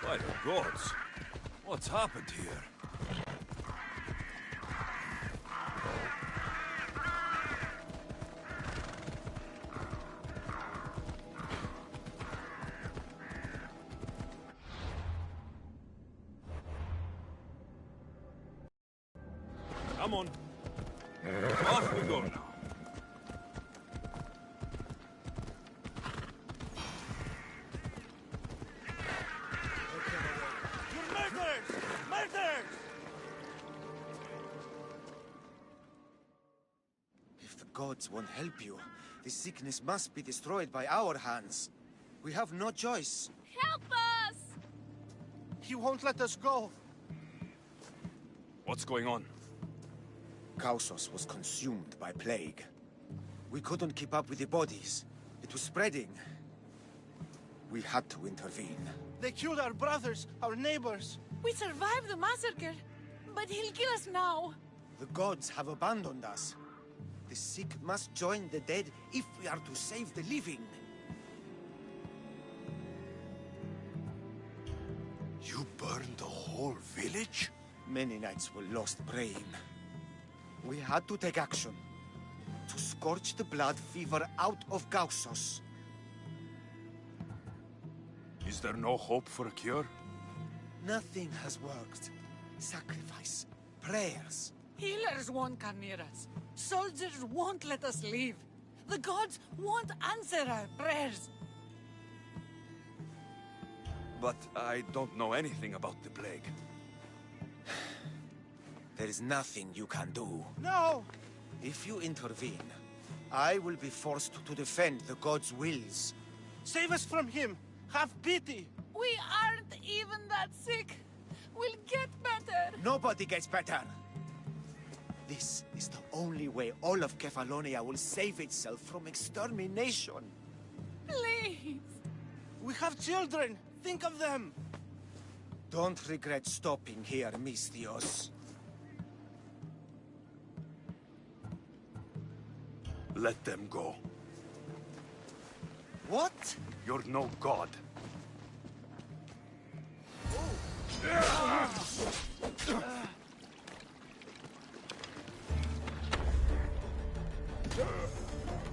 By the gods! What's happened here? Come on. Off we go now. If the gods won't help you, this sickness must be destroyed by our hands. We have no choice. Help us! He won't let us go. What's going on? Kausos was consumed by plague. We couldn't keep up with the bodies. It was spreading. We had to intervene. They killed our brothers, our neighbors. We survived the massacre, but he'll kill us now. The gods have abandoned us. The sick must join the dead if we are to save the living. You burned the whole village? Many nights were lost praying. We had to take action. To scorch the blood fever out of Kausos. Is there no hope for a cure? Nothing has worked. Sacrifice, prayers. Healers won't come near us. Soldiers won't let us leave. The gods won't answer our prayers. But I don't know anything about the plague. There is nothing you can do. No! If you intervene, I will be forced to defend the gods' wills. Save us from him! Have pity! We aren't even that sick. We'll get better. Nobody gets better. This is the only way all of Kefalonia will save itself from extermination. Please. We have children. Think of them. Don't regret stopping here, Mistios. Let them go. What? You're no god.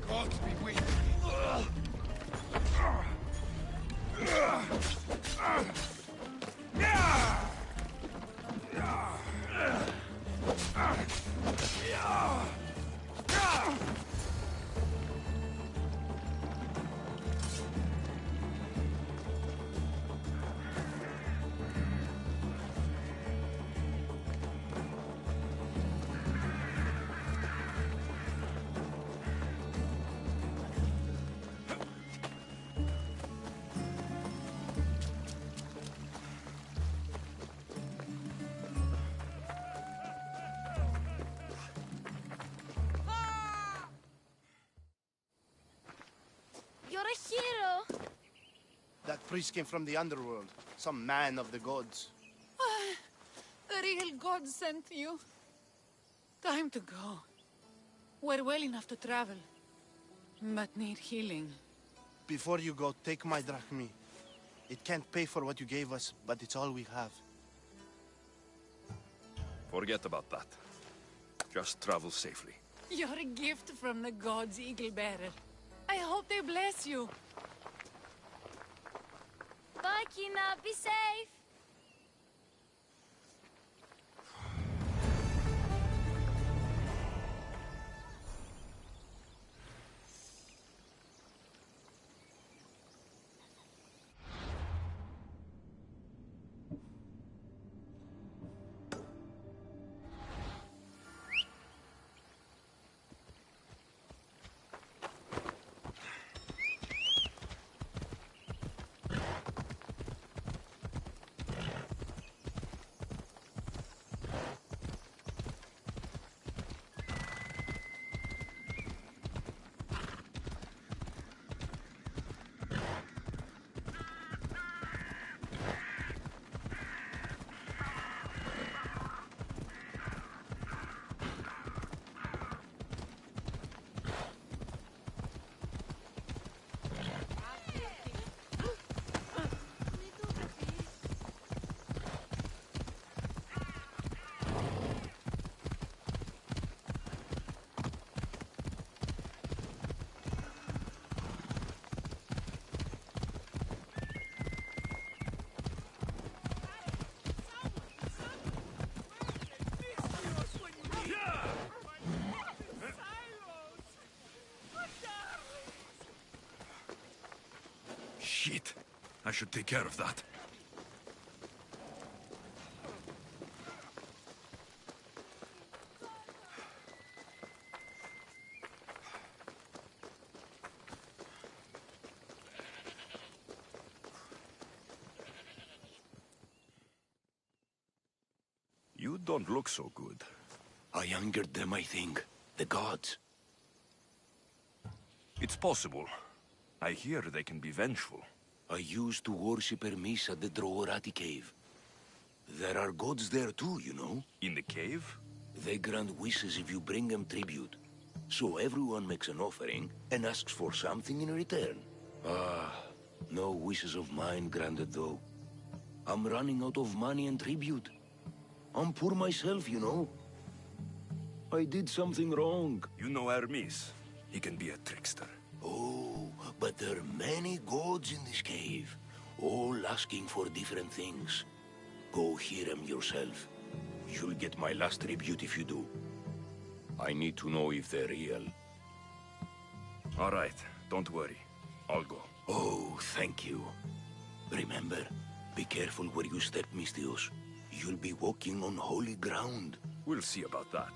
Gods be with You're a hero. That priest came from the underworld. Some man of the gods. The real god sent you. Time to go. We're well enough to travel, but need healing. Before you go, take my drachmi. It can't pay for what you gave us, but it's all we have. Forget about that. Just travel safely. You're a gift from the gods, Eagle Bearer. I hope they bless you. Bye, Kina. Be safe. Shit. I should take care of that. You don't look so good. I angered them, I think. The gods. It's possible. I hear they can be vengeful. I used to worship Hermes at the Droorati cave. There are gods there too, you know. In the cave? They grant wishes if you bring them tribute. So everyone makes an offering and asks for something in return. Ah, no wishes of mine granted though. I'm running out of money and tribute. I'm poor myself, you know. I did something wrong. You know Hermes. He can be a trickster. Oh, but there are many gods in this cave, all asking for different things. Go hear them yourself. You'll get my last tribute if you do. I need to know if they're real. All right, don't worry. I'll go. Oh, thank you. Remember, be careful where you step, Mistios. You'll be walking on holy ground. We'll see about that.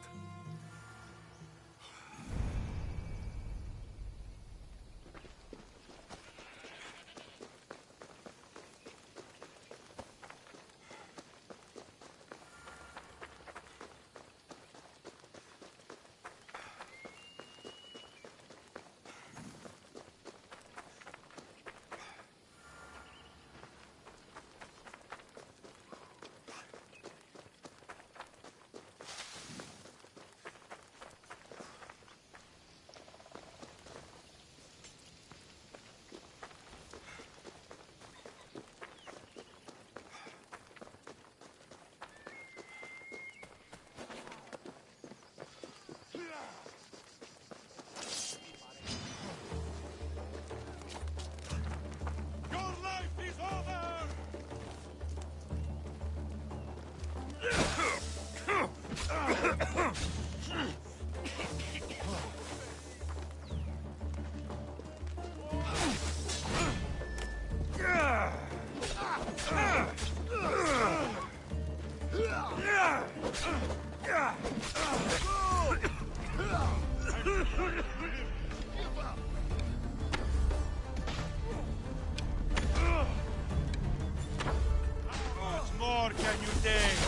More can you take?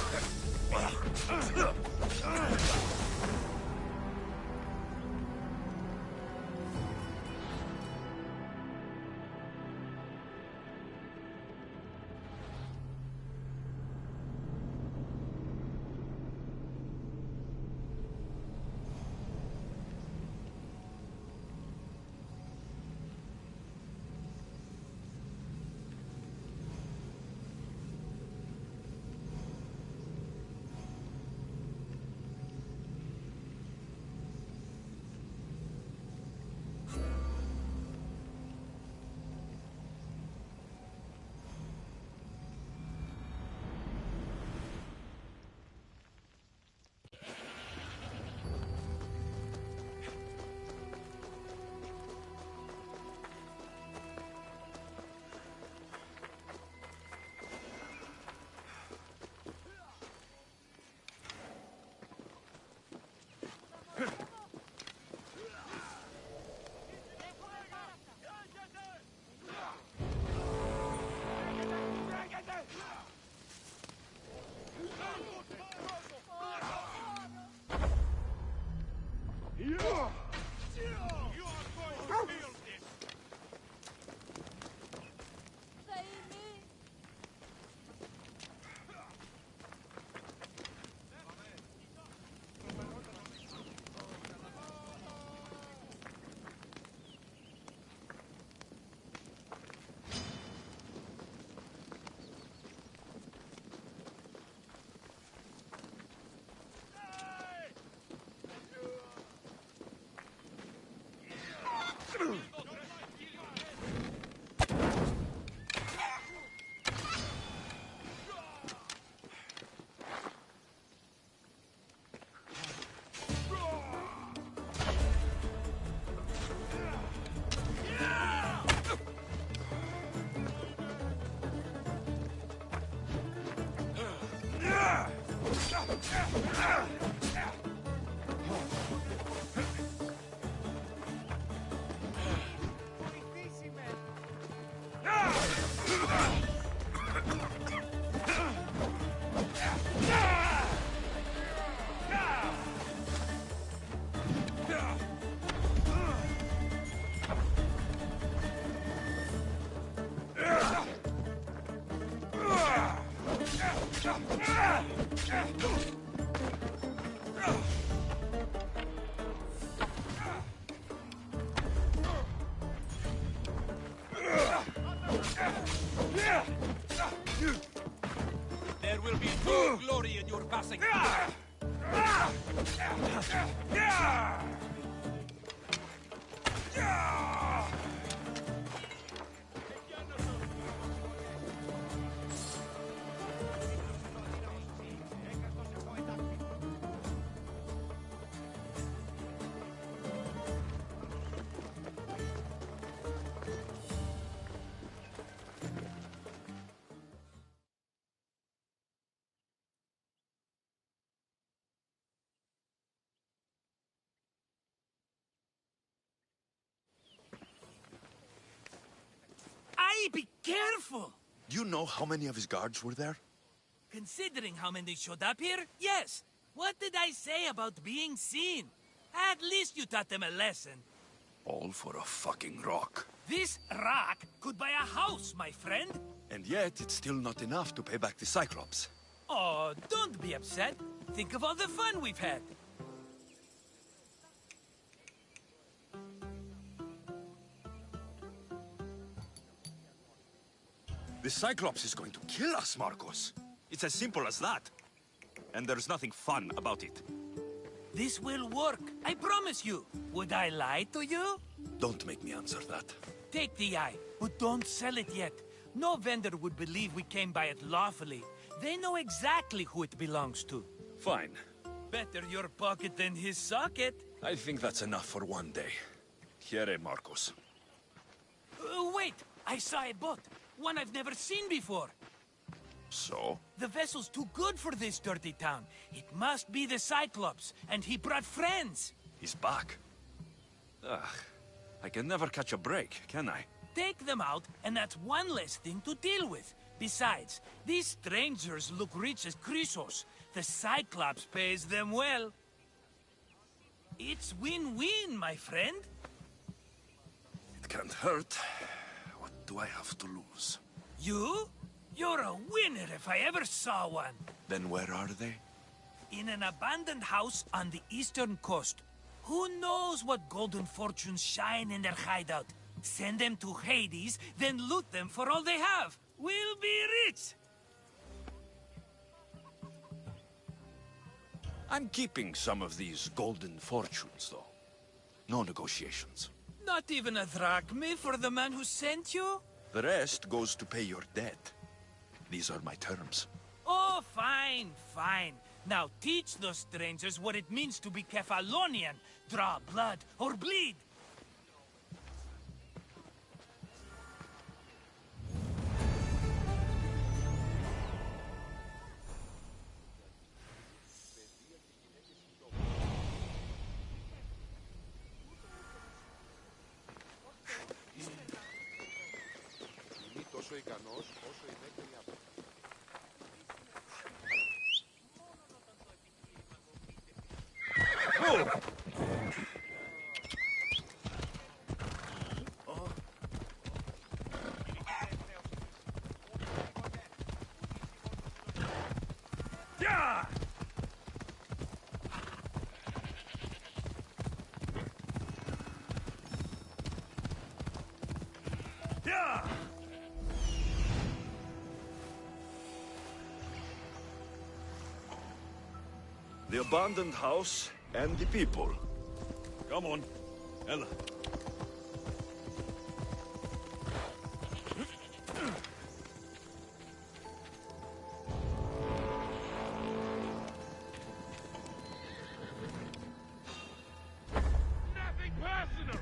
There will be no glory in your passing. Aye, be careful! Do you know how many of his guards were there? Considering how many showed up here, yes. What did I say about being seen? At least you taught them a lesson. All for a fucking rock. This rock could buy a house, my friend. And yet, it's still not enough to pay back the Cyclops. Oh, don't be upset. Think of all the fun we've had. The Cyclops is going to kill us, Marcos. It's as simple as that. And there's nothing fun about it. This will work, I promise you. Would I lie to you? Don't make me answer that. Take the eye, but don't sell it yet. No vendor would believe we came by it lawfully. They know exactly who it belongs to. Fine. Better your pocket than his socket. I think that's enough for one day. Here, Marcos. Wait! I saw a boat. One I've never seen before. So? The vessel's too good for this dirty town. It must be the Cyclops, and he brought friends. He's back. Ugh. I can never catch a break, can I? Take them out, and that's one less thing to deal with. Besides, these strangers look rich as Chrysos. The Cyclops pays them well. It's win-win, my friend. It can't hurt. What do I have to lose? You? You're a winner if I ever saw one. Then where are they? In an abandoned house on the eastern coast. Who knows what golden fortunes shine in their hideout? Send them to Hades, then loot them for all they have. We'll be rich! I'm keeping some of these golden fortunes, though. No negotiations. Not even a drachme for the man who sent you? The rest goes to pay your debt. These are my terms. Oh, fine, fine. Now teach those strangers what it means to be Kephalonian. Draw blood or bleed. The abandoned house and the people. Come on, Ella. Nothing personal!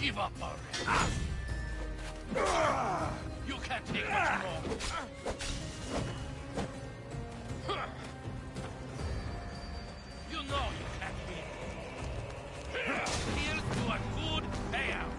Give up already. You can't take much more. You know you can't win. Here's to a good payout.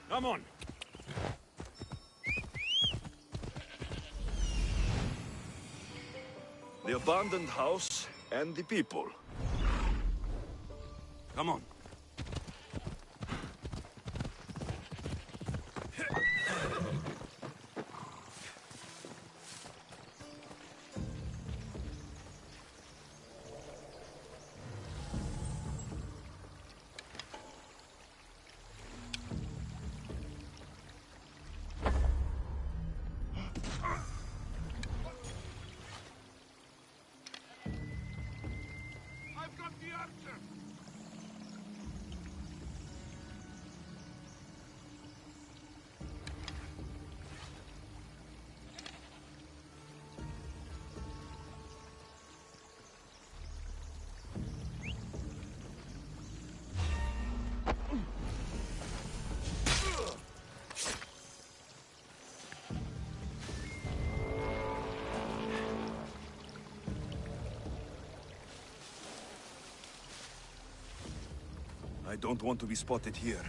Come on. The abandoned house and the people. Come on. I've got the answer! I don't want to be spotted here.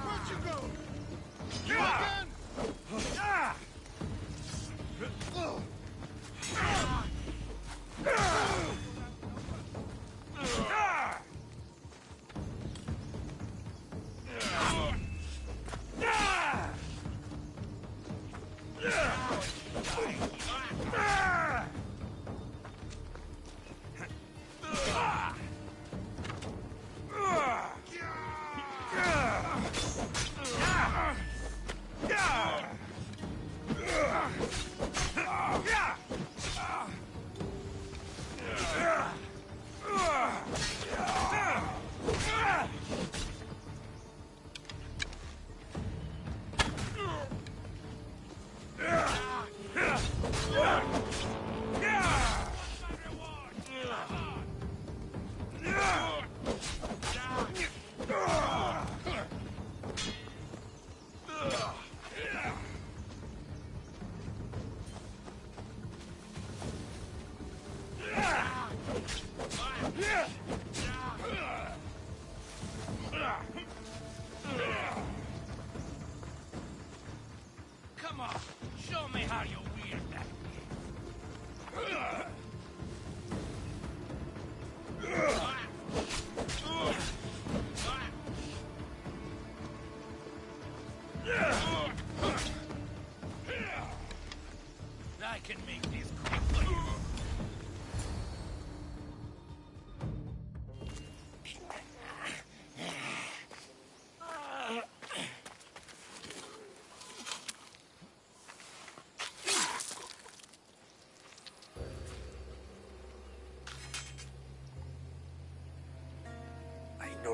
Where'd you go? You again?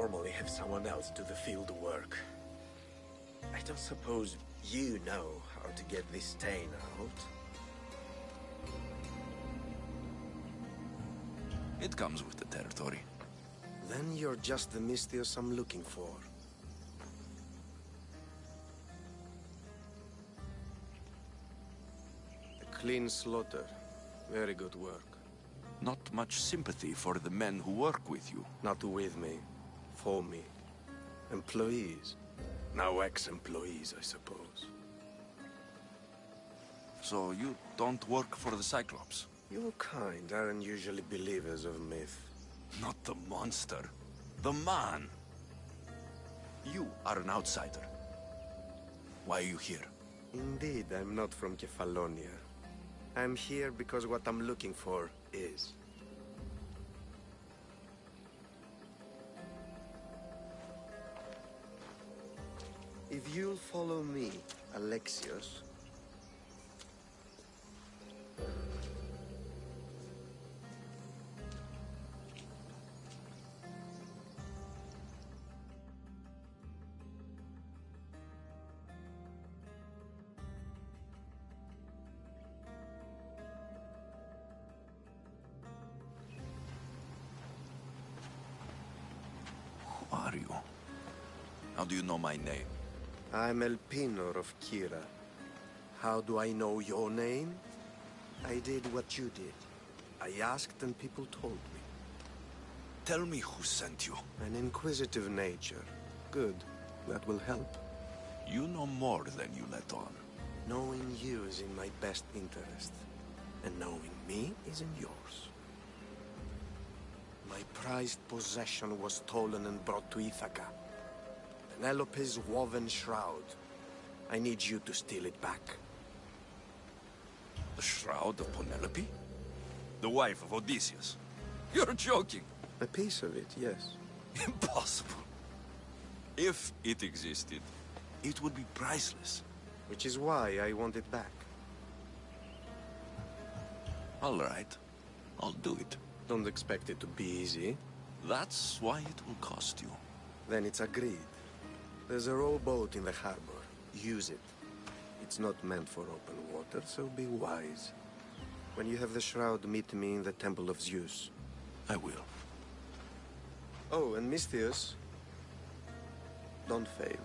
normally have someone else do the field work. I don't suppose you know how to get this stain out? It comes with the territory. Then you're just the Mystios I'm looking for. A clean slaughter. Very good work. Not much sympathy for the men who work with you. Not with me. For me. Employees. Now ex-employees, I suppose. So you don't work for the Cyclops? Your kind aren't usually believers of myth. Not the monster. The man. You are an outsider. Why are you here? Indeed, I'm not from Kefalonia. I'm here because what I'm looking for is. If you'll follow me, Alexios... Who are you? How do you know my name? I'm Elpinor of Kira. How do I know your name? I did what you did. I asked and people told me. Tell me who sent you. An inquisitive nature. Good. That will help. You know more than you let on. Knowing you is in my best interest. And knowing me is in yours. My prized possession was stolen and brought to Ithaca. Penelope's woven shroud. I need you to steal it back. The shroud of Penelope? The wife of Odysseus? You're joking. A piece of it, yes. Impossible. If it existed, it would be priceless. Which is why I want it back. All right. I'll do it. Don't expect it to be easy. That's why it will cost you. Then it's agreed. There's a rowboat in the harbor. Use it. It's not meant for open water, so be wise. When you have the shroud, meet me in the Temple of Zeus. I will. Oh, and Mystios, don't fail.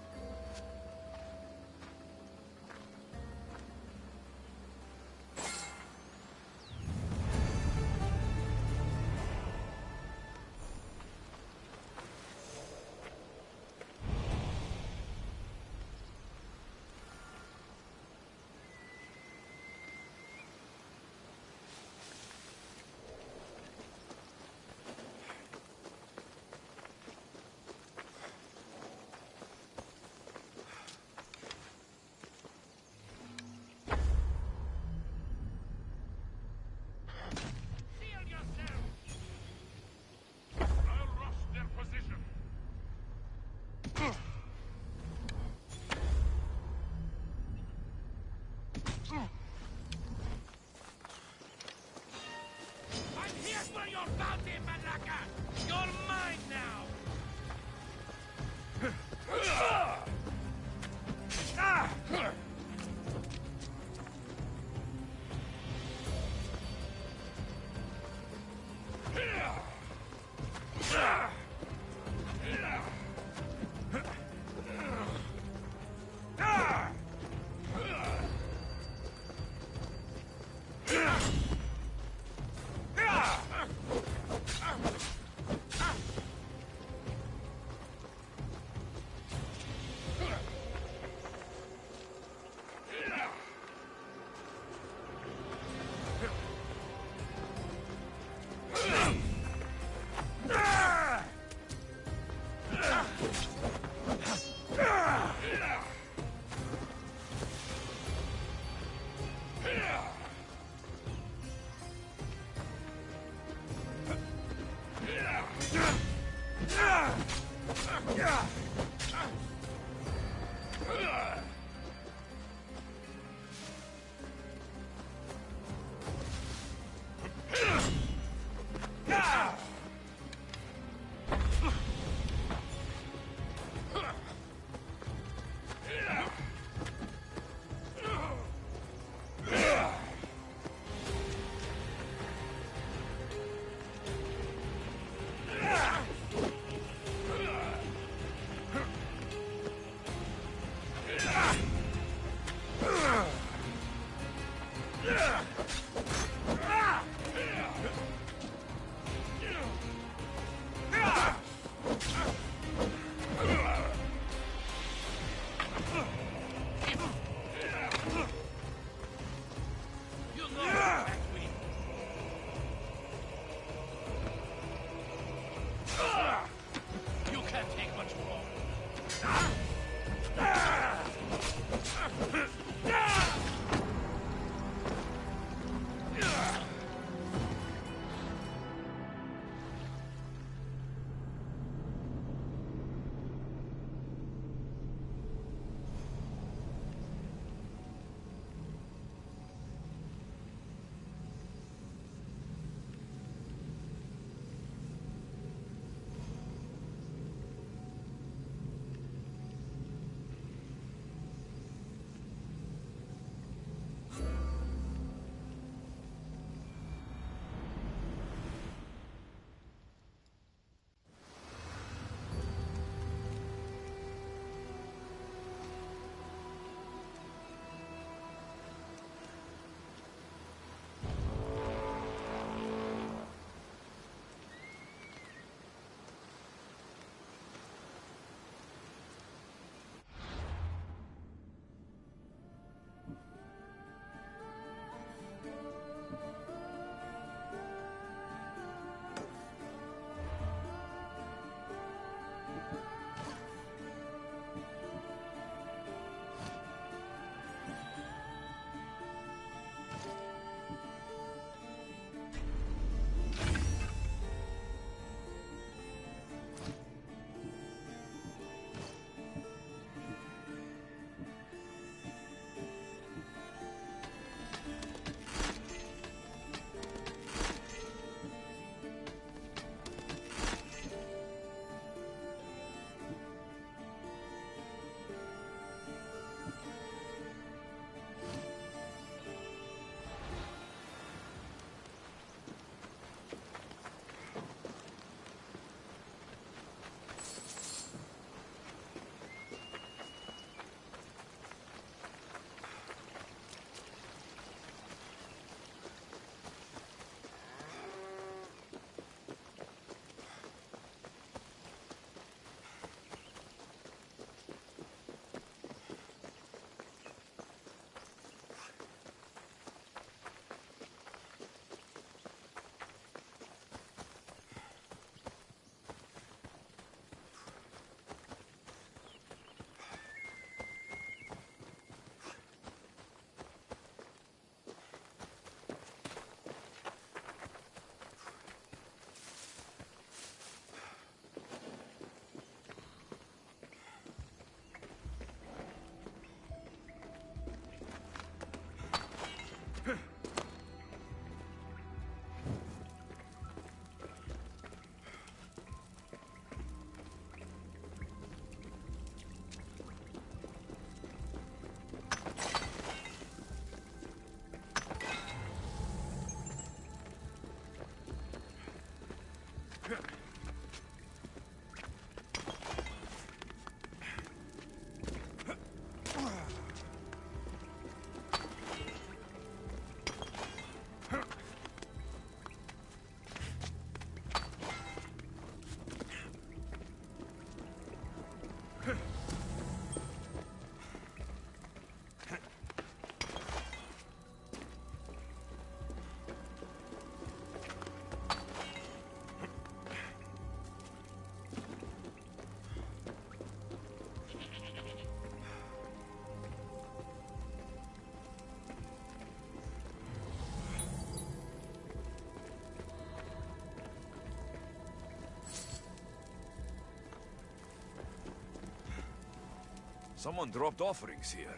Someone dropped offerings here.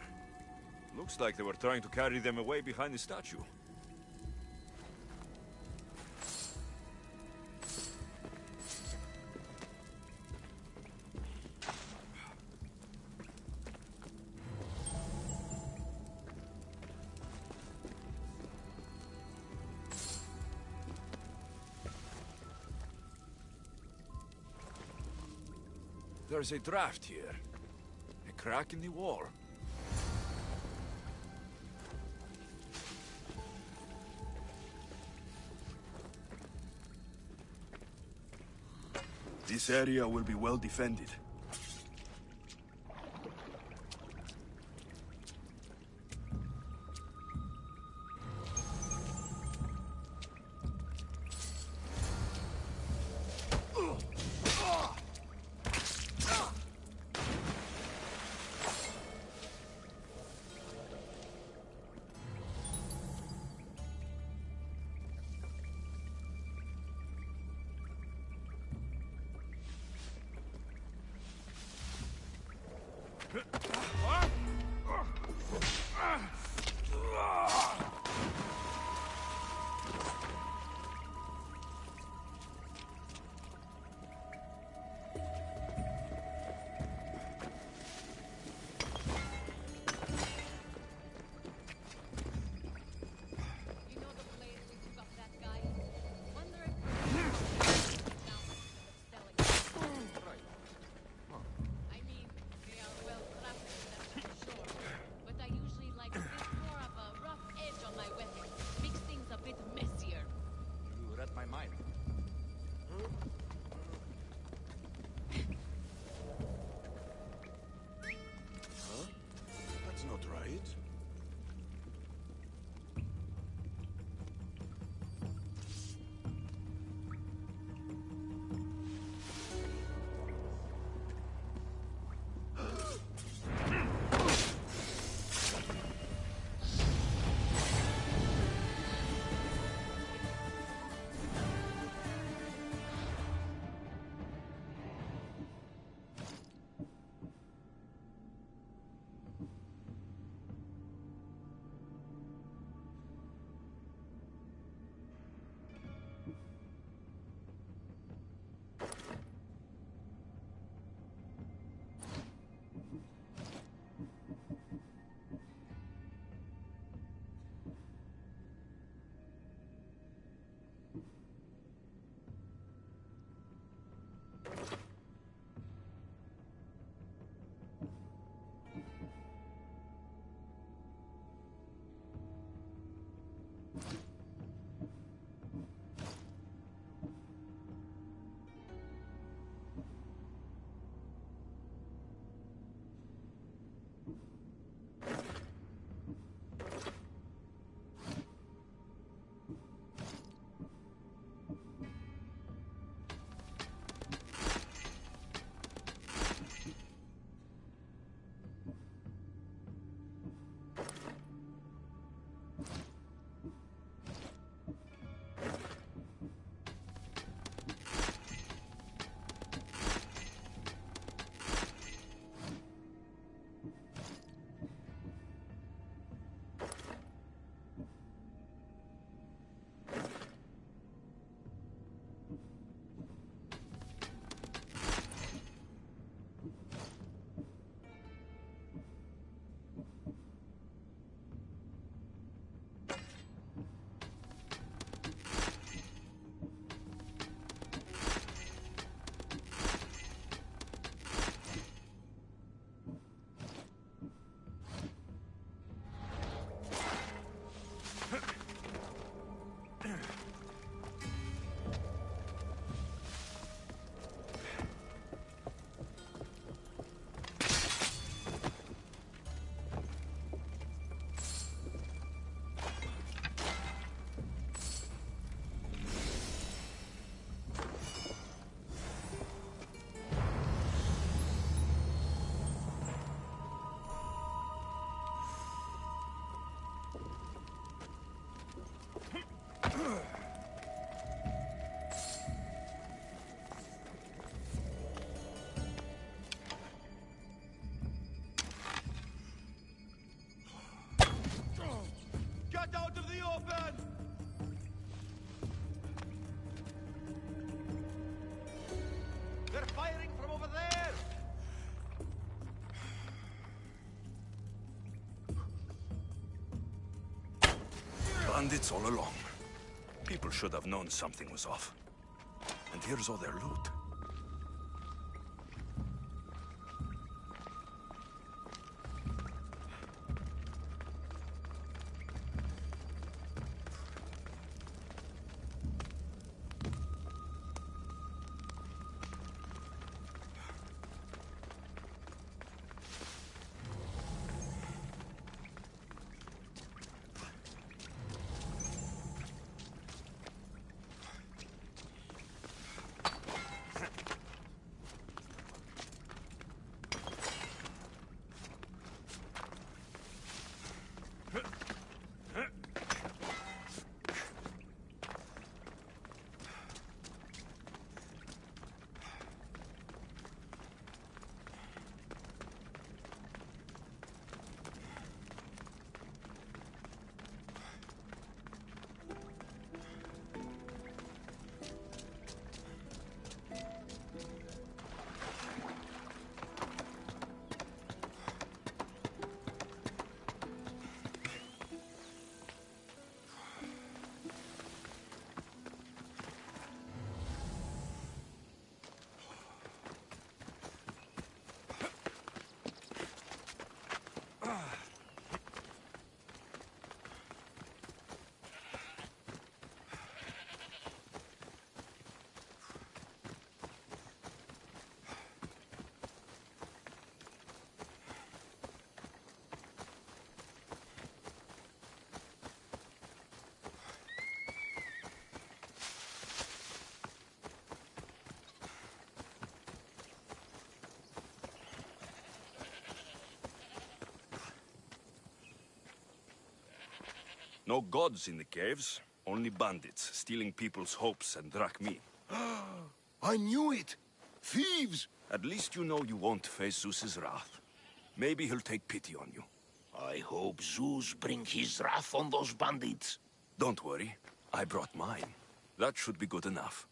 Looks like they were trying to carry them away behind the statue. There's a draft here. A crack in the wall. This area will be well defended. That's not right. Get out of the open! They're firing from over there! Bandits all along. People should have known something was off. And here's all their loot. No gods in the caves, only bandits stealing people's hopes and drachmi. I knew it! Thieves! At least you know you won't face Zeus's wrath. Maybe he'll take pity on you. I hope Zeus bring his wrath on those bandits. Don't worry, I brought mine. That should be good enough.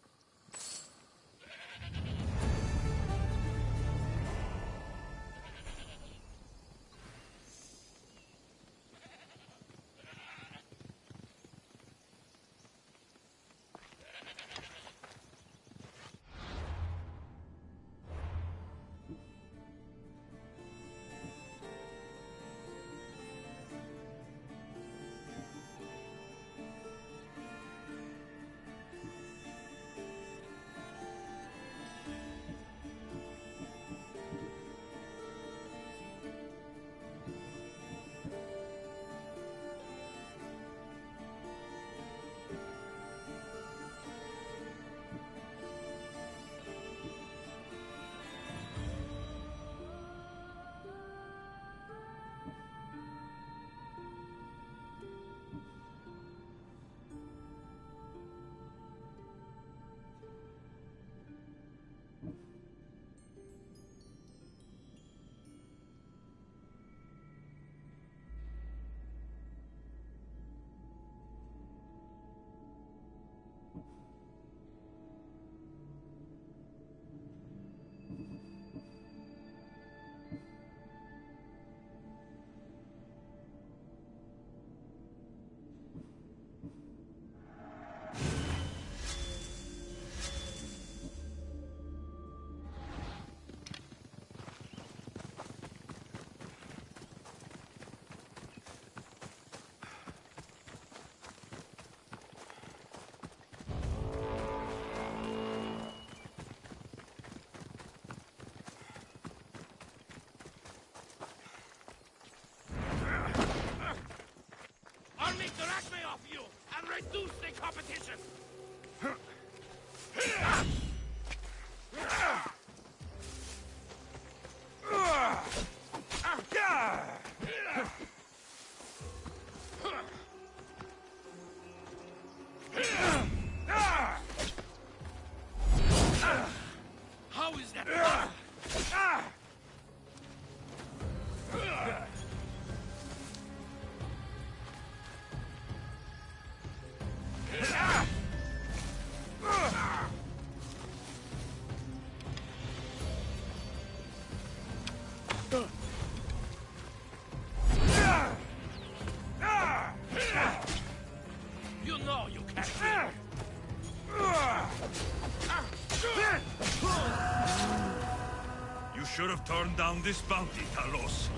I'll make the drachma off you and reduce the competition! How is that? You know you can't win. You should have turned down this bounty, Talos.